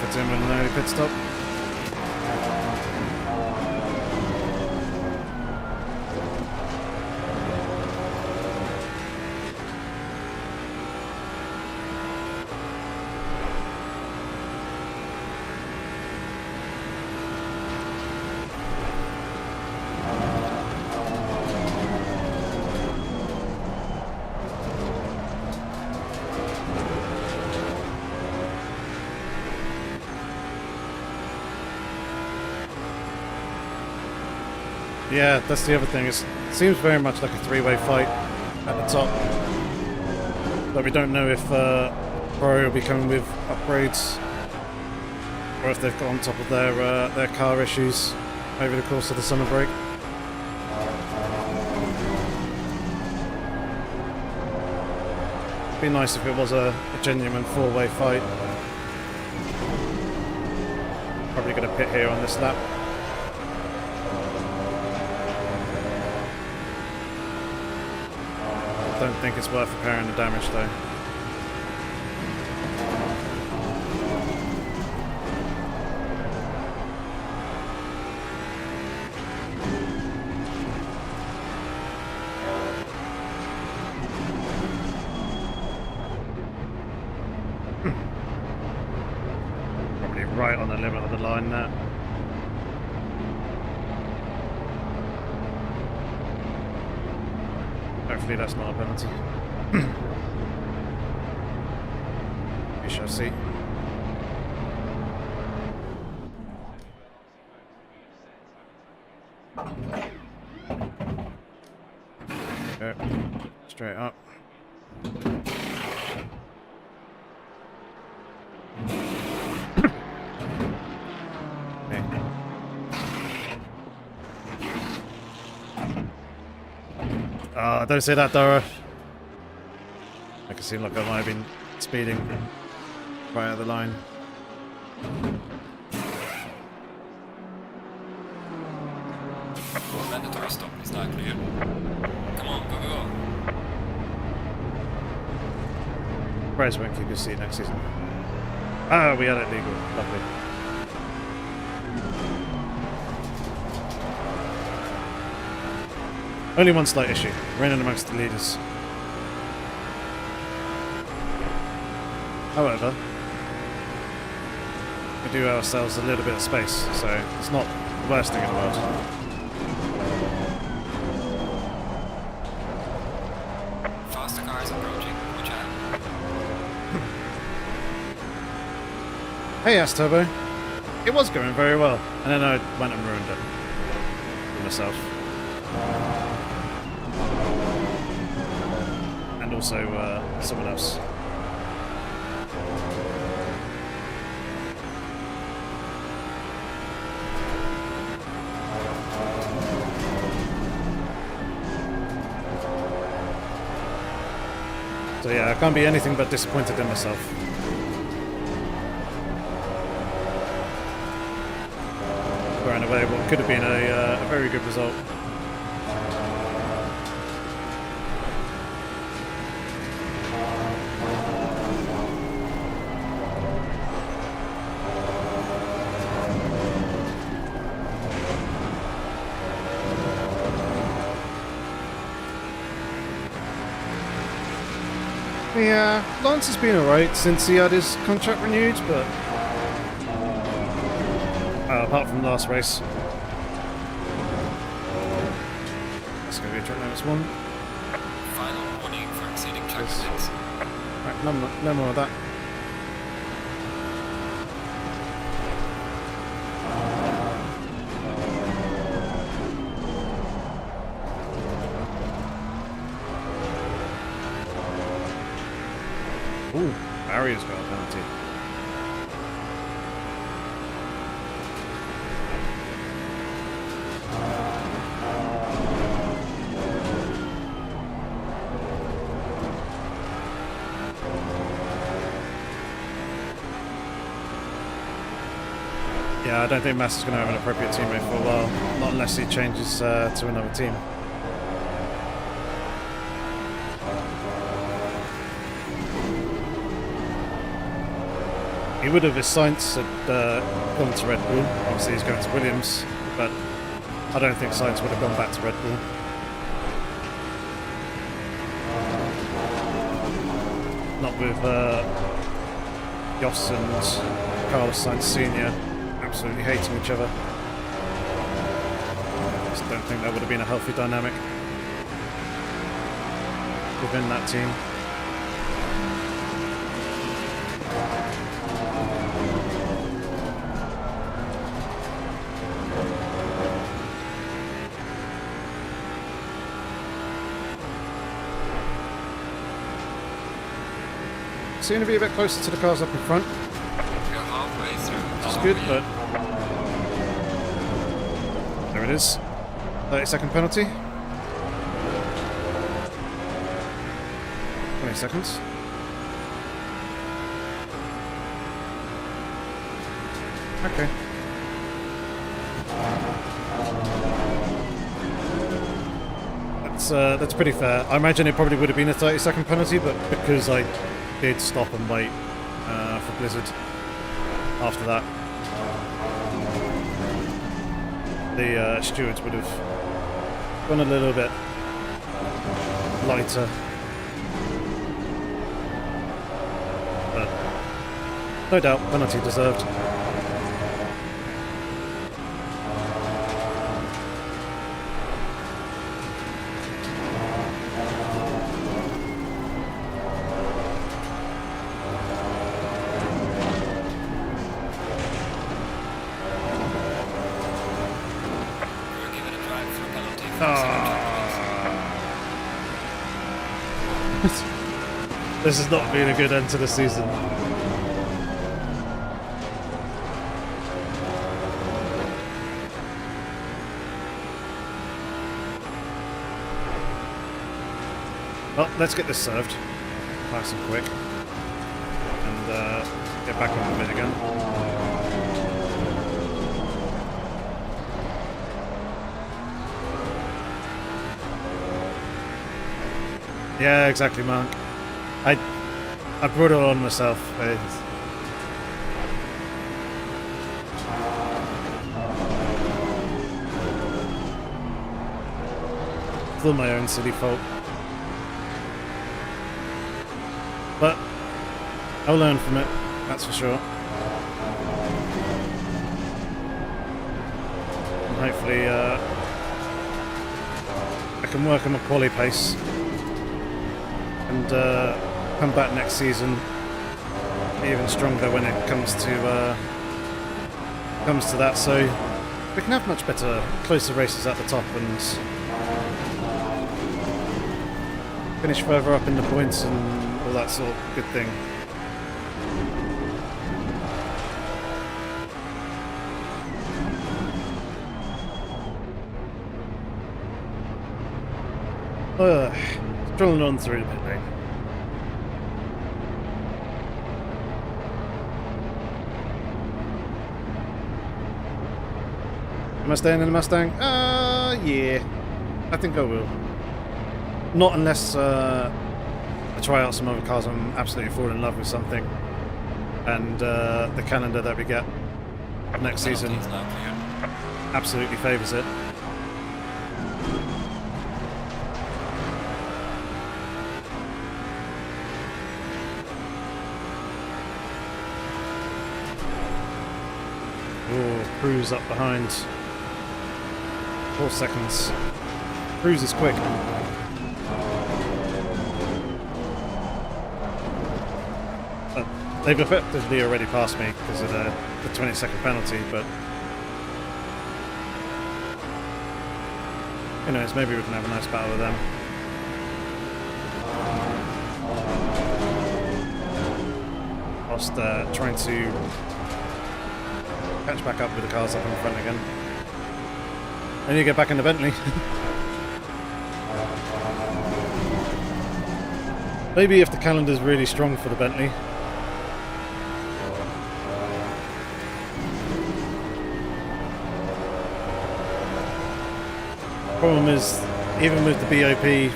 Him with an early pit stop. Yeah, that's the other thing. It seems very much like a three-way fight at the top. But we don't know if Ferrari will be coming with upgrades or if they've got on top of their car issues over the course of the summer break. It'd be nice if it was a genuine four-way fight. Probably going to pit here on this lap. Don't think it's worth repairing the damage though. Probably right on the limit of the line there. Hopefully that's not a penalty. We shall see. Go. Straight up. Oh, don't say that, Dara. Make it seem like I might have been speeding right at the line. Mandatory stop is now clear. Come on, go, go, go. Prize won't keep your seat next season. Ah, we had it legal. Lovely. Only one slight issue. Running amongst the leaders. However, we do ourselves a little bit of space, so it's not the worst thing in the world. Faster cars approaching. Watch out. Hey, Asturbo. It was going very well, and then I went and ruined it for myself. And also someone else. So yeah, I can't be anything but disappointed in myself. Throwing away what could have been a very good result. Yeah, Lance has been alright since he had his contract renewed, but apart from the last race. Let's go get track limits one. Final warning for exceeding track limits. Right, no more of that. Ooh, Barry's got a penalty. Yeah, I don't think Mass is going to have an appropriate teammate for a while, not unless he changes to another team. He would have if Sainz had gone to Red Bull. Obviously he's going to Williams, but I don't think Sainz would have gone back to Red Bull. Not with Jos and Carlos Sainz Sr. absolutely hating each other. I just don't think that would have been a healthy dynamic within that team. Seem to be a bit closer to the cars up in front. You're halfway through. Which is good, but there it is. 30-second penalty. 20 seconds. Okay. That's pretty fair. I imagine it probably would have been a 30-second penalty, but because I did stop and wait for Blizzard after that, the stewards would have gone a little bit lighter, but no doubt penalty deserved. This has not been a good end to the season. Well, let's get this served nice and quick and get back on the mid again. Yeah, exactly, Mark. I brought it on myself. It's all my own silly fault. But I'll learn from it, that's for sure. And hopefully I can work on my quali pace and come back next season even stronger when it comes to that, so we can have much better, closer races at the top and finish further up in the points and all that sort of good thing. Drilling on through the pit lane. Am I staying in the Mustang? Yeah. I think I will. Not unless I try out some other cars and absolutely fall in love with something. And the calendar that we get next season absolutely favours it. Oh, Cruise up behind. 4 seconds. Cruise is quick. They've effectively already passed me because of the 20-second penalty, but who knows, maybe we can have a nice battle with them. Whilst trying to catch back up with the cars up in front again. I need to get back in the Bentley. Maybe if the calendar's really strong for the Bentley. Problem is, even with the BOP,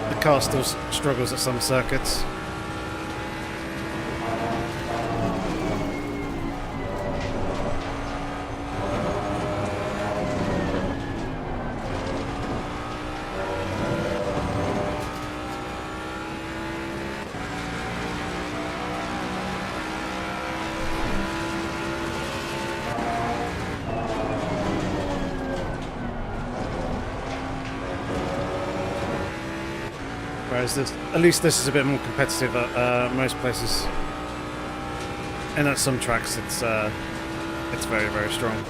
the car still struggles at some circuits. Whereas at least this is a bit more competitive at most places, and at some tracks it's very, very strong.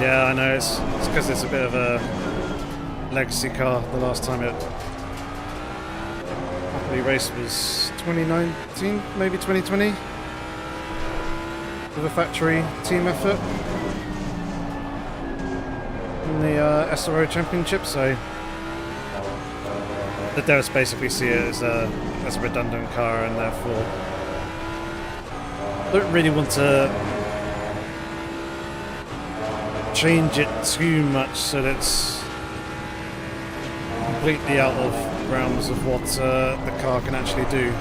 Yeah, I know, it's because it's a bit of a legacy car. The last time it properly raced was 2019, maybe 2020, with a factory team effort in the SRO Championship, so the devs basically see it as a redundant car and therefore don't really want to change it too much so that it's completely out of realms of what the car can actually do.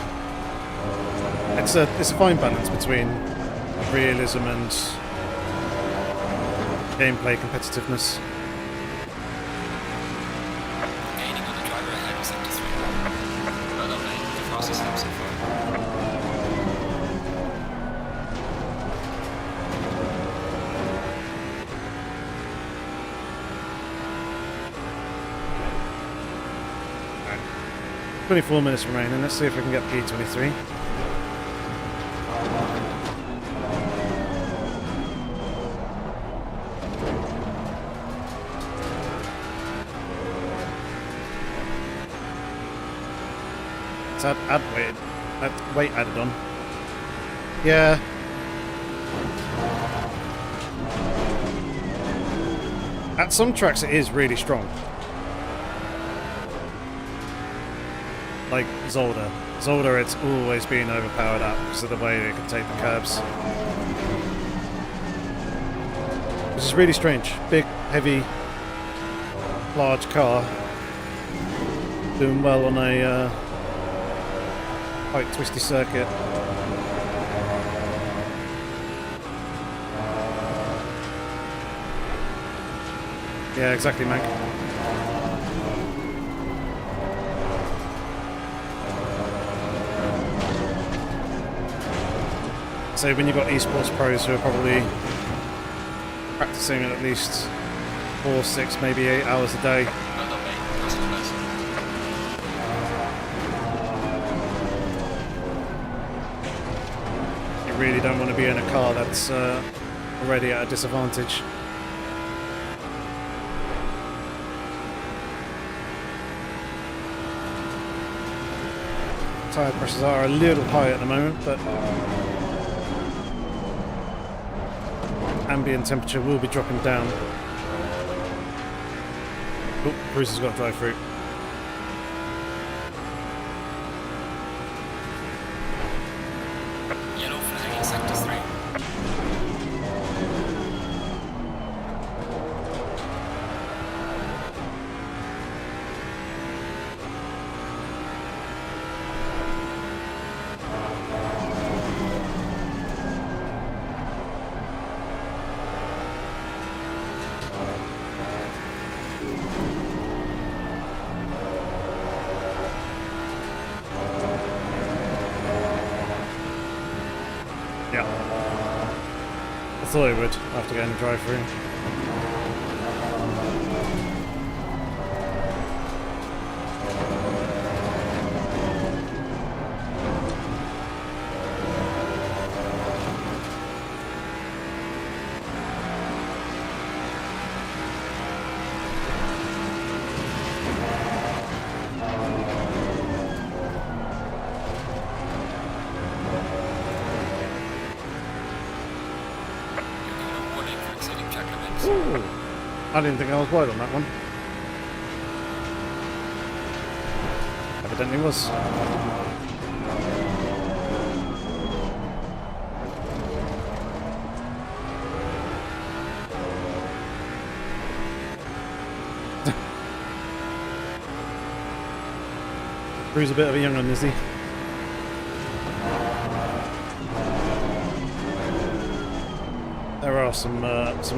It's a fine balance between realism and gameplay competitiveness. Gaining on the driver ahead of GT3. Well done, mate. The fastest lap so far. Right. 24 minutes remaining. Let's see if we can get P23. It's add weight added on. Yeah. At some tracks it is really strong. Like Zolder. Zolder, it's always been overpowered up because of the way it can take the curbs. Which is really strange. Big, heavy, large car doing well on a quite twisty circuit. Yeah, exactly, Mank. So when you've got esports pros who are probably practicing at least 4, 6, maybe 8 hours a day. You really don't want to be in a car that's already at a disadvantage. Tyre pressures are a little high at the moment, but ambient temperature will be dropping down. Oh, Bruce has got to drive through. Yellow flag in sector 3. Yeah. I thought it would after getting the drive through. Ooh, I didn't think I was wide on that one. Evidently was. Drew's a bit of a young one, is he? There are some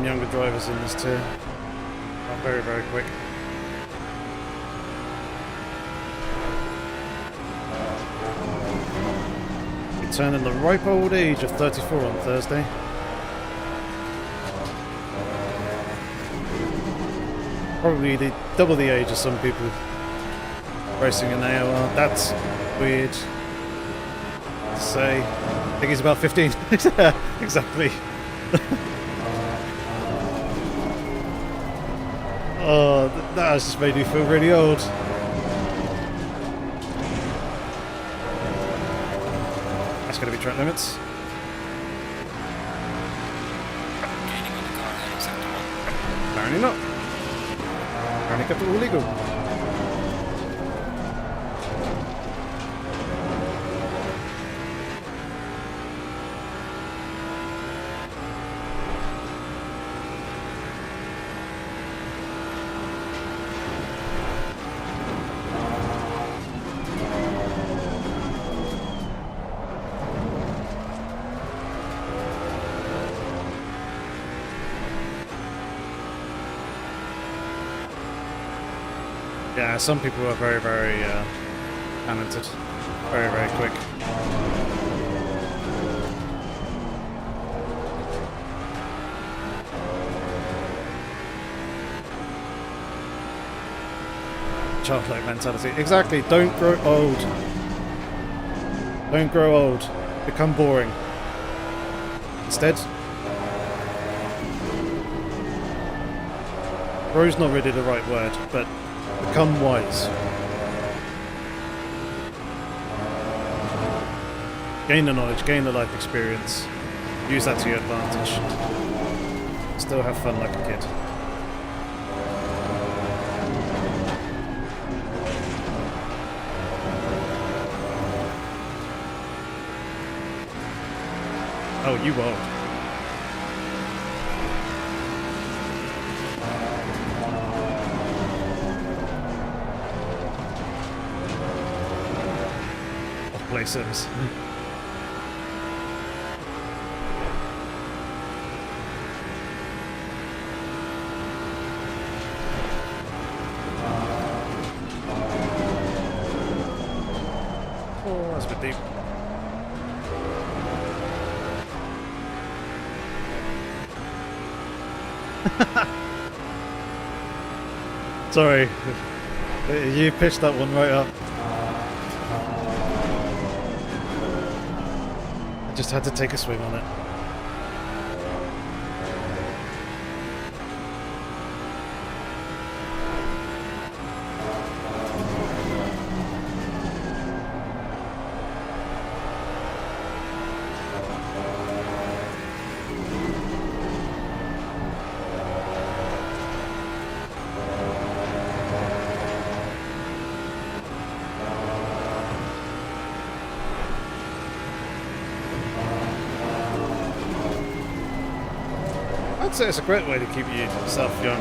younger drivers in this too. Are very, very quick. We turn in the ripe old age of 34 on Thursday. Probably double the age of some people racing in AOR. That's weird to say. I think he's about 15. Exactly. Oh, that has just made me feel really old. That's going to be track limits. Gaining on the car ahead of sector 1. Apparently not. Apparently kept it all legal. Yeah, some people are very, very talented. Very, very quick. Childlike mentality. Exactly, don't grow old. Don't grow old. Become boring. Instead, grow's not really the right word, but become wise. Gain the knowledge, gain the life experience. Use that to your advantage. Still have fun like a kid. Oh, you won't. Off-play service. Oh, that's a bit deep. Sorry, you pitched that one right up. I just had to take a swing on it. I'd say it's a great way to keep yourself young.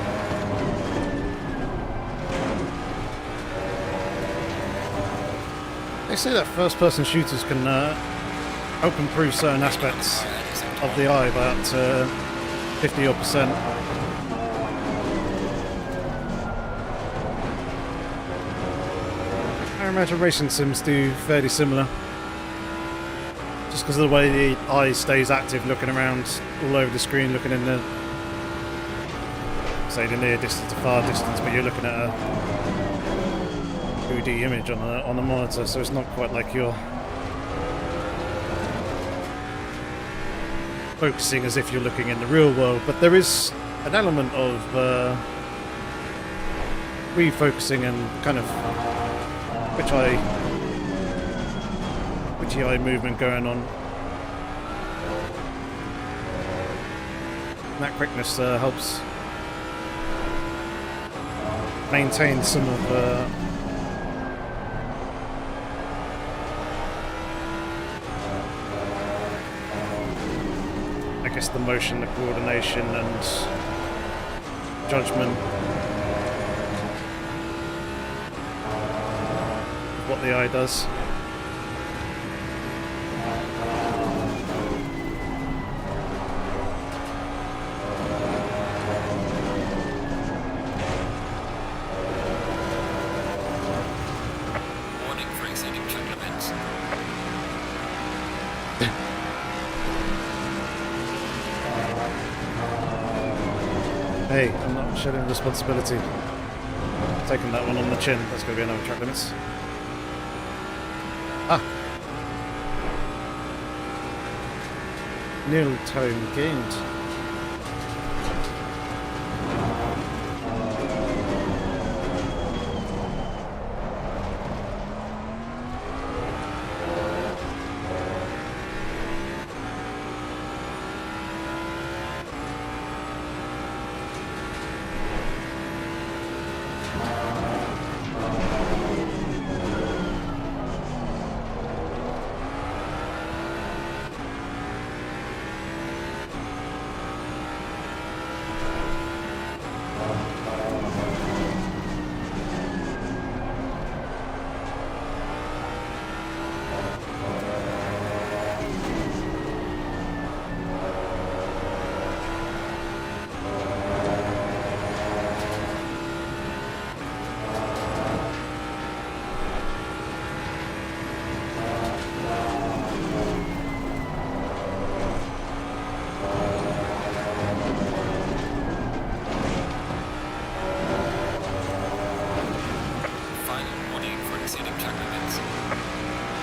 They say that first-person shooters can help improve certain aspects of the eye by up to 50% odd. I imagine racing sims do fairly similar. Just because of the way the eye stays active, looking around all over the screen, looking in the, say, the near distance to far distance, but you're looking at a 2D image on the monitor, so it's not quite like you're focusing as if you're looking in the real world. But there is an element of refocusing and kind of which eye movement going on. And that quickness helps maintain some of I guess the motion, the coordination and judgment of what the eye does. Hey, I'm not shedding responsibility. Taking that one on the chin. That's going to be another track limits. Ah! Nil tone gained.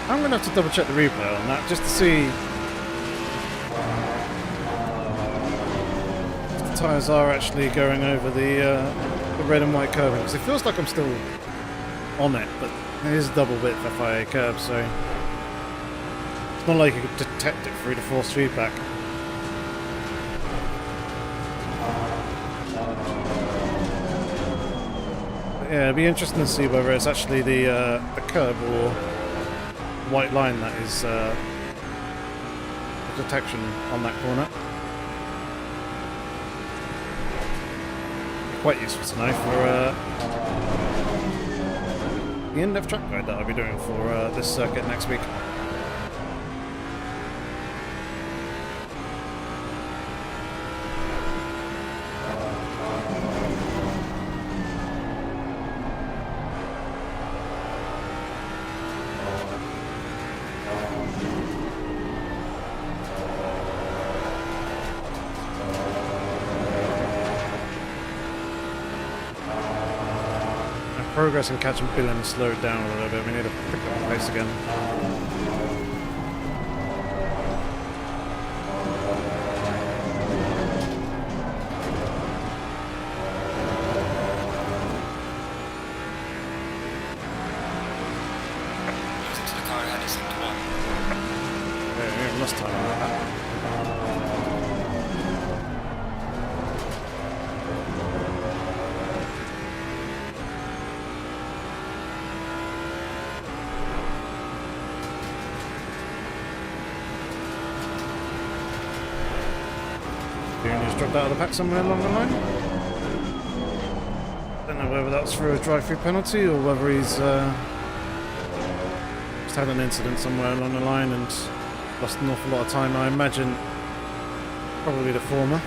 I'm going to have to double check the replay on that just to see if the tyres are actually going over the red and white curving, because it feels like I'm still on it, but it is a double width FIA curb, so it's not like you could detect it through the force feedback. But yeah, it'd be interesting to see whether it's actually the curb or white line that is detection on that corner. Quite useful to know for the in-depth track guide that I'll be doing for this circuit next week. Progress and catch and feeling slowed down a little bit. We need to pick up the pace again. Losing to the car ahead is 1. Yeah, we lost time on that. Just dropped out of the pack somewhere along the line. Don't know whether that's for a drive-through penalty or whether he's just had an incident somewhere along the line and lost an awful lot of time. I imagine probably the former.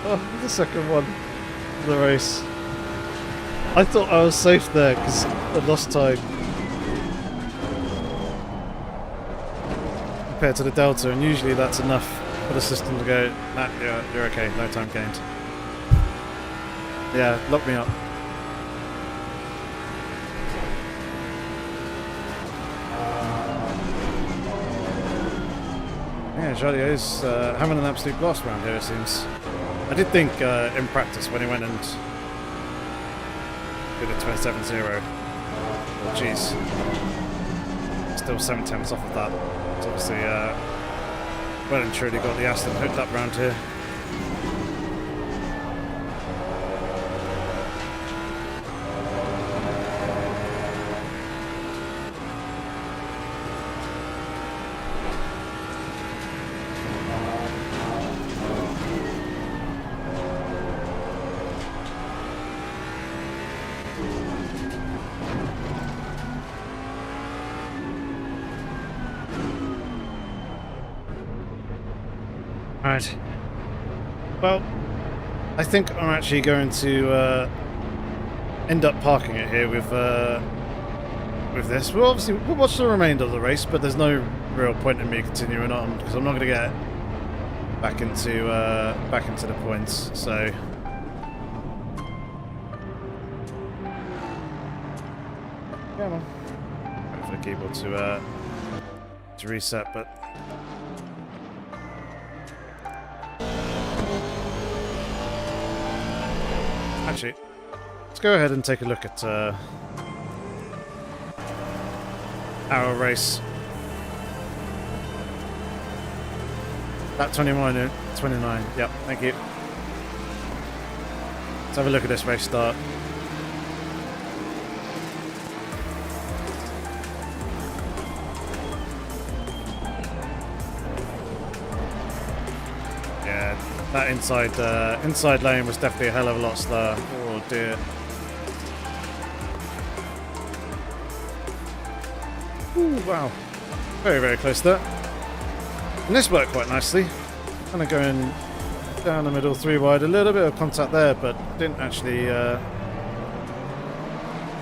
Oh, the second one of the race. I thought I was safe there because I lost time compared to the Delta, and usually that's enough for the system to go, nah, you're okay, no time gained. Yeah, lock me up. Yeah, Jolio is having an absolute blast around here, it seems. I did think in practice when he went and did a 27.0. Oh, jeez. Still 7 tenths off of that. It's obviously well and truly got the Aston hooked up around here. Right. Well, I think I'm actually going to end up parking it here with this. We'll watch the remainder of the race, but there's no real point in me continuing on because I'm not going to get back into the points. So come on. Wait for the keyboard to reset, but. Actually, let's go ahead and take a look at our race. That 29, yep, thank you. Let's have a look at this race start. That inside lane was definitely a hell of a lot slower. Oh dear. Ooh, wow. Very, very close there. And this worked quite nicely. Kind of going down the middle, 3 wide. A little bit of contact there, but didn't actually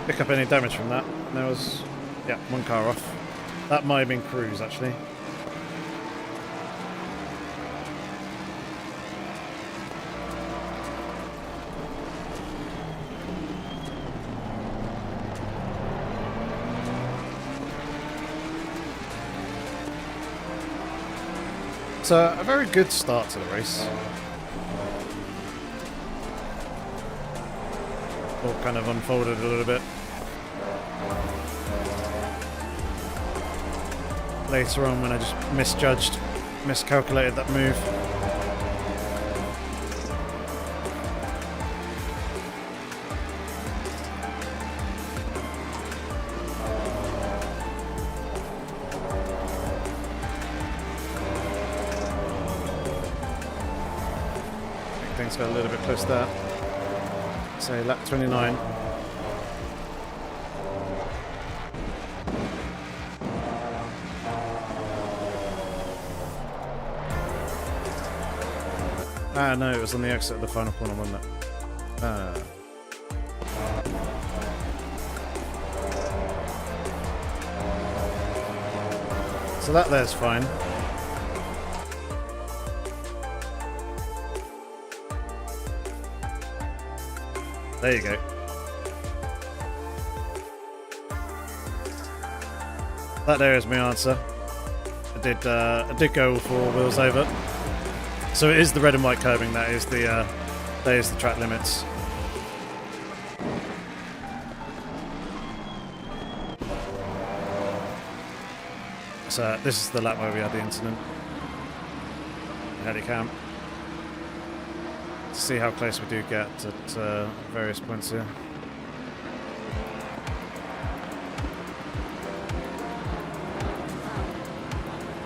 pick up any damage from that. And there was, yeah, 1 car off. That might have been cruise, actually. It's a very good start to the race. All kind of unfolded a little bit. Later on when I just miscalculated that move. Things got a little bit close there. Say lap 29. Ah, no, it was on the exit of the final corner, wasn't it? Ah. So that there's fine. There you go. That there is my answer. I did go all 4 wheels over. So it is the red and white curbing. That is the track limits. So this is the lap where we had the incident. Helicam. See how close we do get at various points here.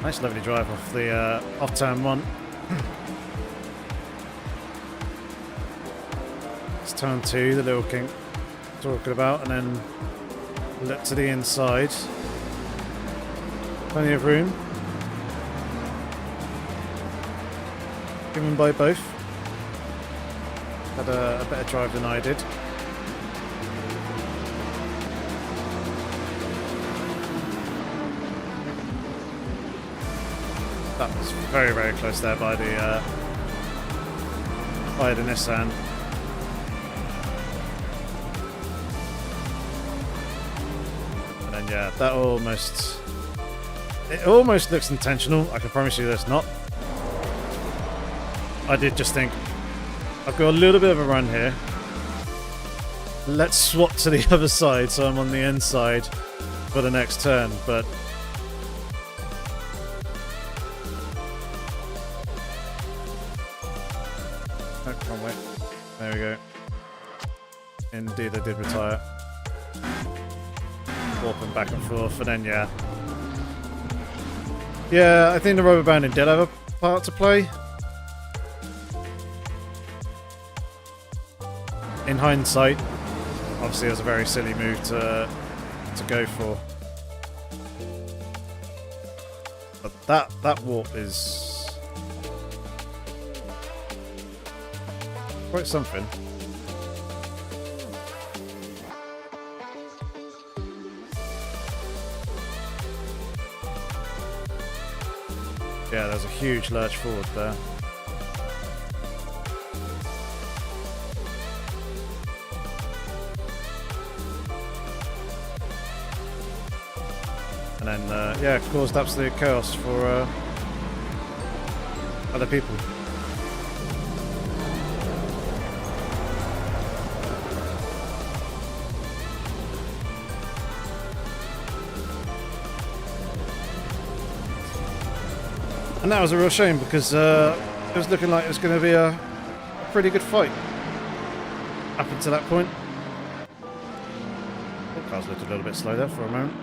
Nice lovely drive off the off turn 1. It's turn 2, the little kink talking about, and then look to the inside. Plenty of room. Given by both. Had a better drive than I did. That was very, very close there by the Nissan. And then yeah, that almost looks intentional. I can promise you that's not. I did just think, I've got a little bit of a run here. Let's swap to the other side so I'm on the inside for the next turn, but oh, wrong way. There we go. Indeed, I did retire. Warping back and forth, and then yeah. Yeah, I think the rubber banding did have a part to play. In hindsight, obviously it was a very silly move to go for. But that warp is quite something. Yeah, there's a huge lurch forward there. And then, yeah, caused absolute chaos for other people. And that was a real shame because it was looking like it was going to be a pretty good fight up until that point. The cars looked a little bit slow there for a moment.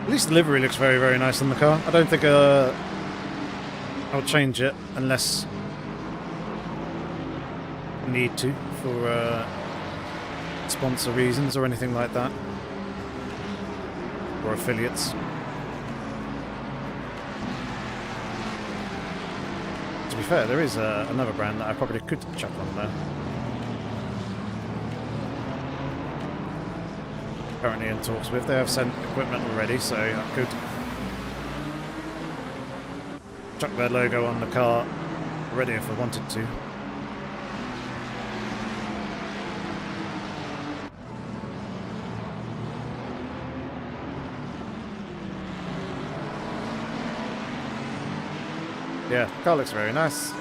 At least the livery looks very, very nice on the car. I don't think I'll change it unless I need to for sponsor reasons or anything like that, or affiliates. To be fair, there is another brand that I probably could chuck on there. Currently in talks with. They have sent equipment already, so I could chuck their logo on the car already if I wanted to. Yeah, the car looks very nice.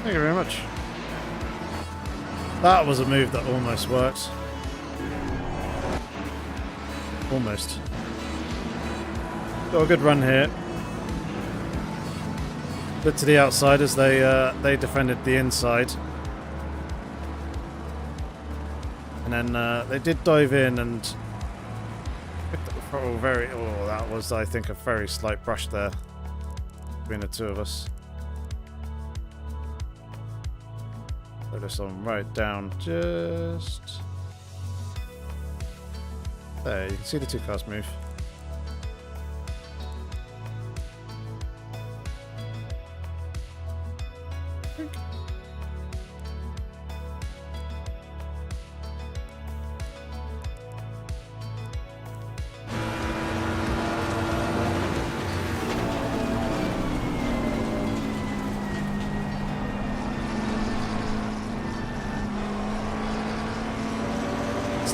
Thank you very much. That was a move that almost worked. Almost. Got a good run here. Good to the outside as they defended the inside. And then they did dive in and picked up the throttle very... Oh, that was, I think, a very slight brush there between the two of us. Put this on right down, just there. You can see the two cars move.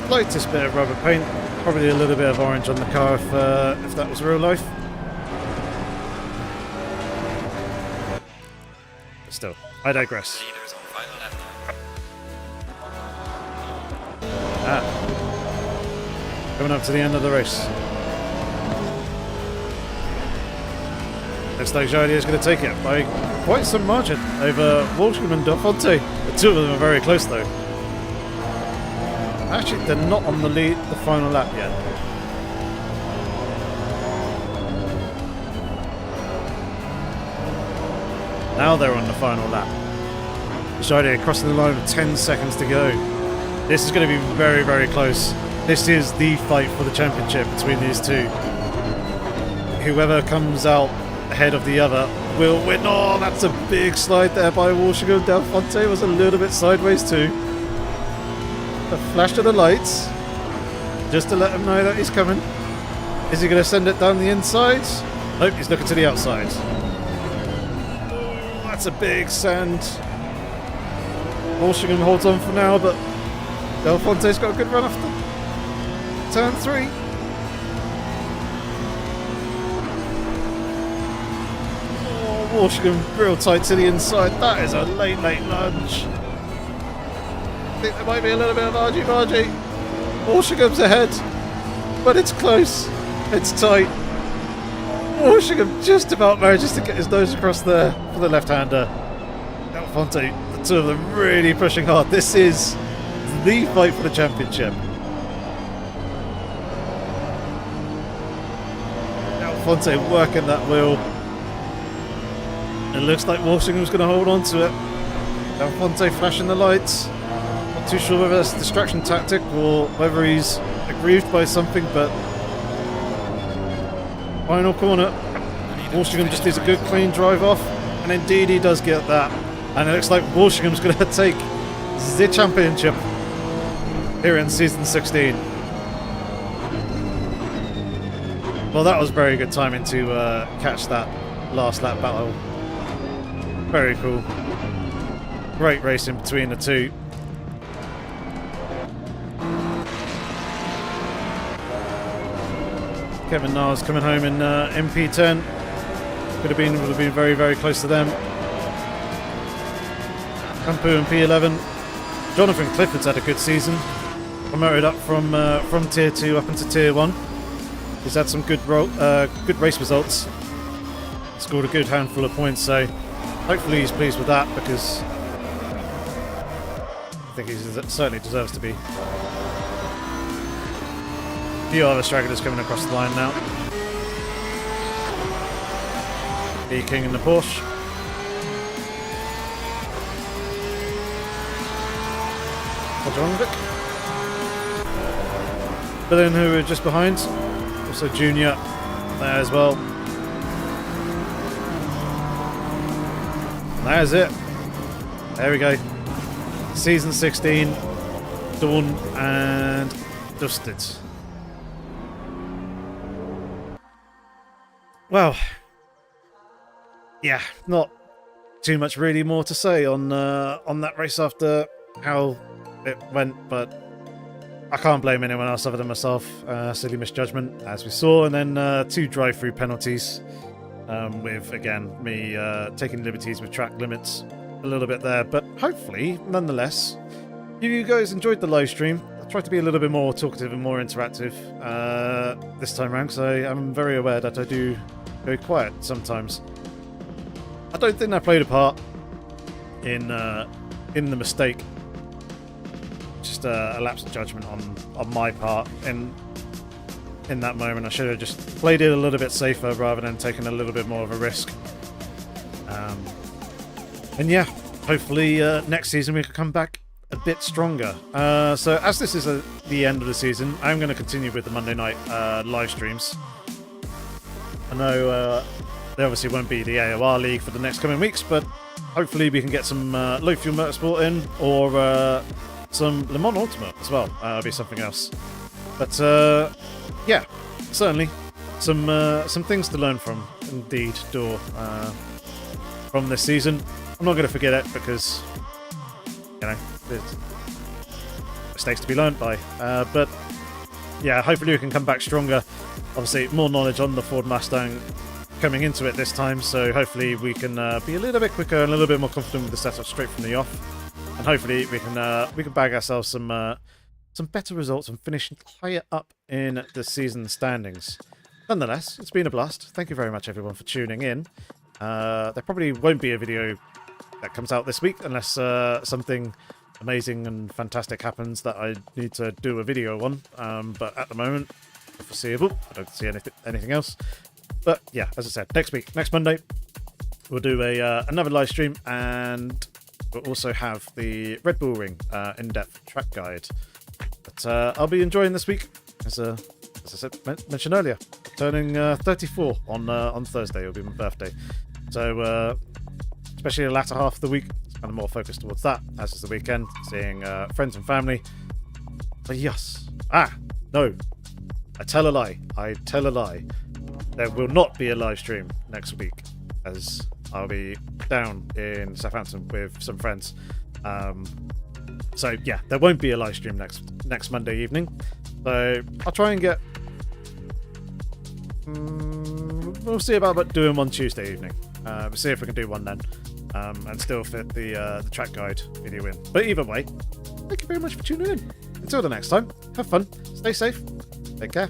Slightest bit of rubber paint, probably a little bit of orange on the car if that was real life. But still, I digress. Leaders on final lap now. Coming up to the end of the race. Looks like Jordi is going to take it by quite some margin over Walsham and Del Fonte. The two of them are very close though. Actually, they're not on the lead, the final lap yet. Now they're on the final lap. Jordi crossing the line with 10 seconds to go. This is going to be very, very close. This is the fight for the championship between these two. Whoever comes out ahead of the other will win. Oh, that's a big slide there by Walsham. Del Fonte was a little bit sideways too. A flash of the lights, just to let him know that he's coming. Is he going to send it down the inside? Nope, he's looking to the outside. Oh, that's a big send. Walsham holds on for now, but Del Fonte's got a good run after turn 3. Oh, Walsham real tight to the inside. That is a late lunge. I think there might be a little bit of argy-bargy. Walsham's ahead, but it's close. It's tight. Walsham just about manages to get his nose across there for the left-hander. Del Fonte, the two of them really pushing hard. This is the fight for the championship. Del Fonte working that wheel. It looks like Walsham's going to hold on to it. Del Fonte flashing the lights. Too sure whether that's a distraction tactic or whether he's aggrieved by something, but final corner. Walsham just needs a good clean drive off, and indeed he does get that. And it looks like Walsham's going to take the championship here in season 16. Well, that was very good timing to catch that last lap battle. Very cool. Great racing between the two. Kevin Niles coming home in MP10. Would have been very, very close to them. Campu and P11. Jonathan Clifford's had a good season. Promoted up from Tier 2 up into Tier 1. He's had some good race results. Scored a good handful of points, so hopefully he's pleased with that, because I think he certainly deserves to be. A few other stragglers coming across the line now. B King in the Porsche. Podronovic. Billion, who are just behind. Also Junior there as well. And that is it. There we go. Season 16 done and dusted. Well, yeah, not too much really more to say on that race after how it went, but I can't blame anyone else other than myself. Silly misjudgment, as we saw, and then 2 drive-through penalties, with, again, me taking liberties with track limits a little bit there, but hopefully, nonetheless, you guys enjoyed the live stream. I tried to be a little bit more talkative and more interactive this time around, because I'm very aware that I do go quiet sometimes. I don't think I played a part in the mistake. Just a lapse of judgment on my part in that moment. I should have just played it a little bit safer rather than taking a little bit more of a risk. And yeah, hopefully next season we can come back a bit stronger. So as this is the end of the season, I'm going to continue with the Monday night live streams. I know there obviously won't be the AOR League for the next coming weeks, but hopefully we can get some low fuel motorsport in, or some Le Mans Ultimate as well. That'll be something else. But yeah, certainly some things to learn from, indeed, from this season. I'm not going to forget it, because there's mistakes to be learned by. But yeah, hopefully we can come back stronger. Obviously, more knowledge on the Ford Mustang coming into it this time, so hopefully we can be a little bit quicker and a little bit more confident with the setup straight from the off, and hopefully we can bag ourselves some better results and finish higher up in the season standings. Nonetheless, it's been a blast. Thank you very much, everyone, for tuning in. There probably won't be a video that comes out this week unless something amazing and fantastic happens that I need to do a video on. But at the moment, foreseeable, I don't see anything else. But yeah, as I said, next Monday, we'll do another live stream, and we'll also have the Red Bull Ring in-depth track guide. But I'll be enjoying this week, as I said, mentioned earlier, turning 34 on Thursday. It'll be my birthday, so especially the latter half of the week, it's kind of more focused towards that, as is the weekend, seeing friends and family. But yes, no, I tell a lie. There will not be a live stream next week, as I'll be down in Southampton with some friends. So yeah, there won't be a live stream next Monday evening. So I'll try and get. We'll see about doing one Tuesday evening. We'll see if we can do one then, and still fit the track guide video in. But either way, thank you very much for tuning in. Until the next time, have fun, stay safe, take care.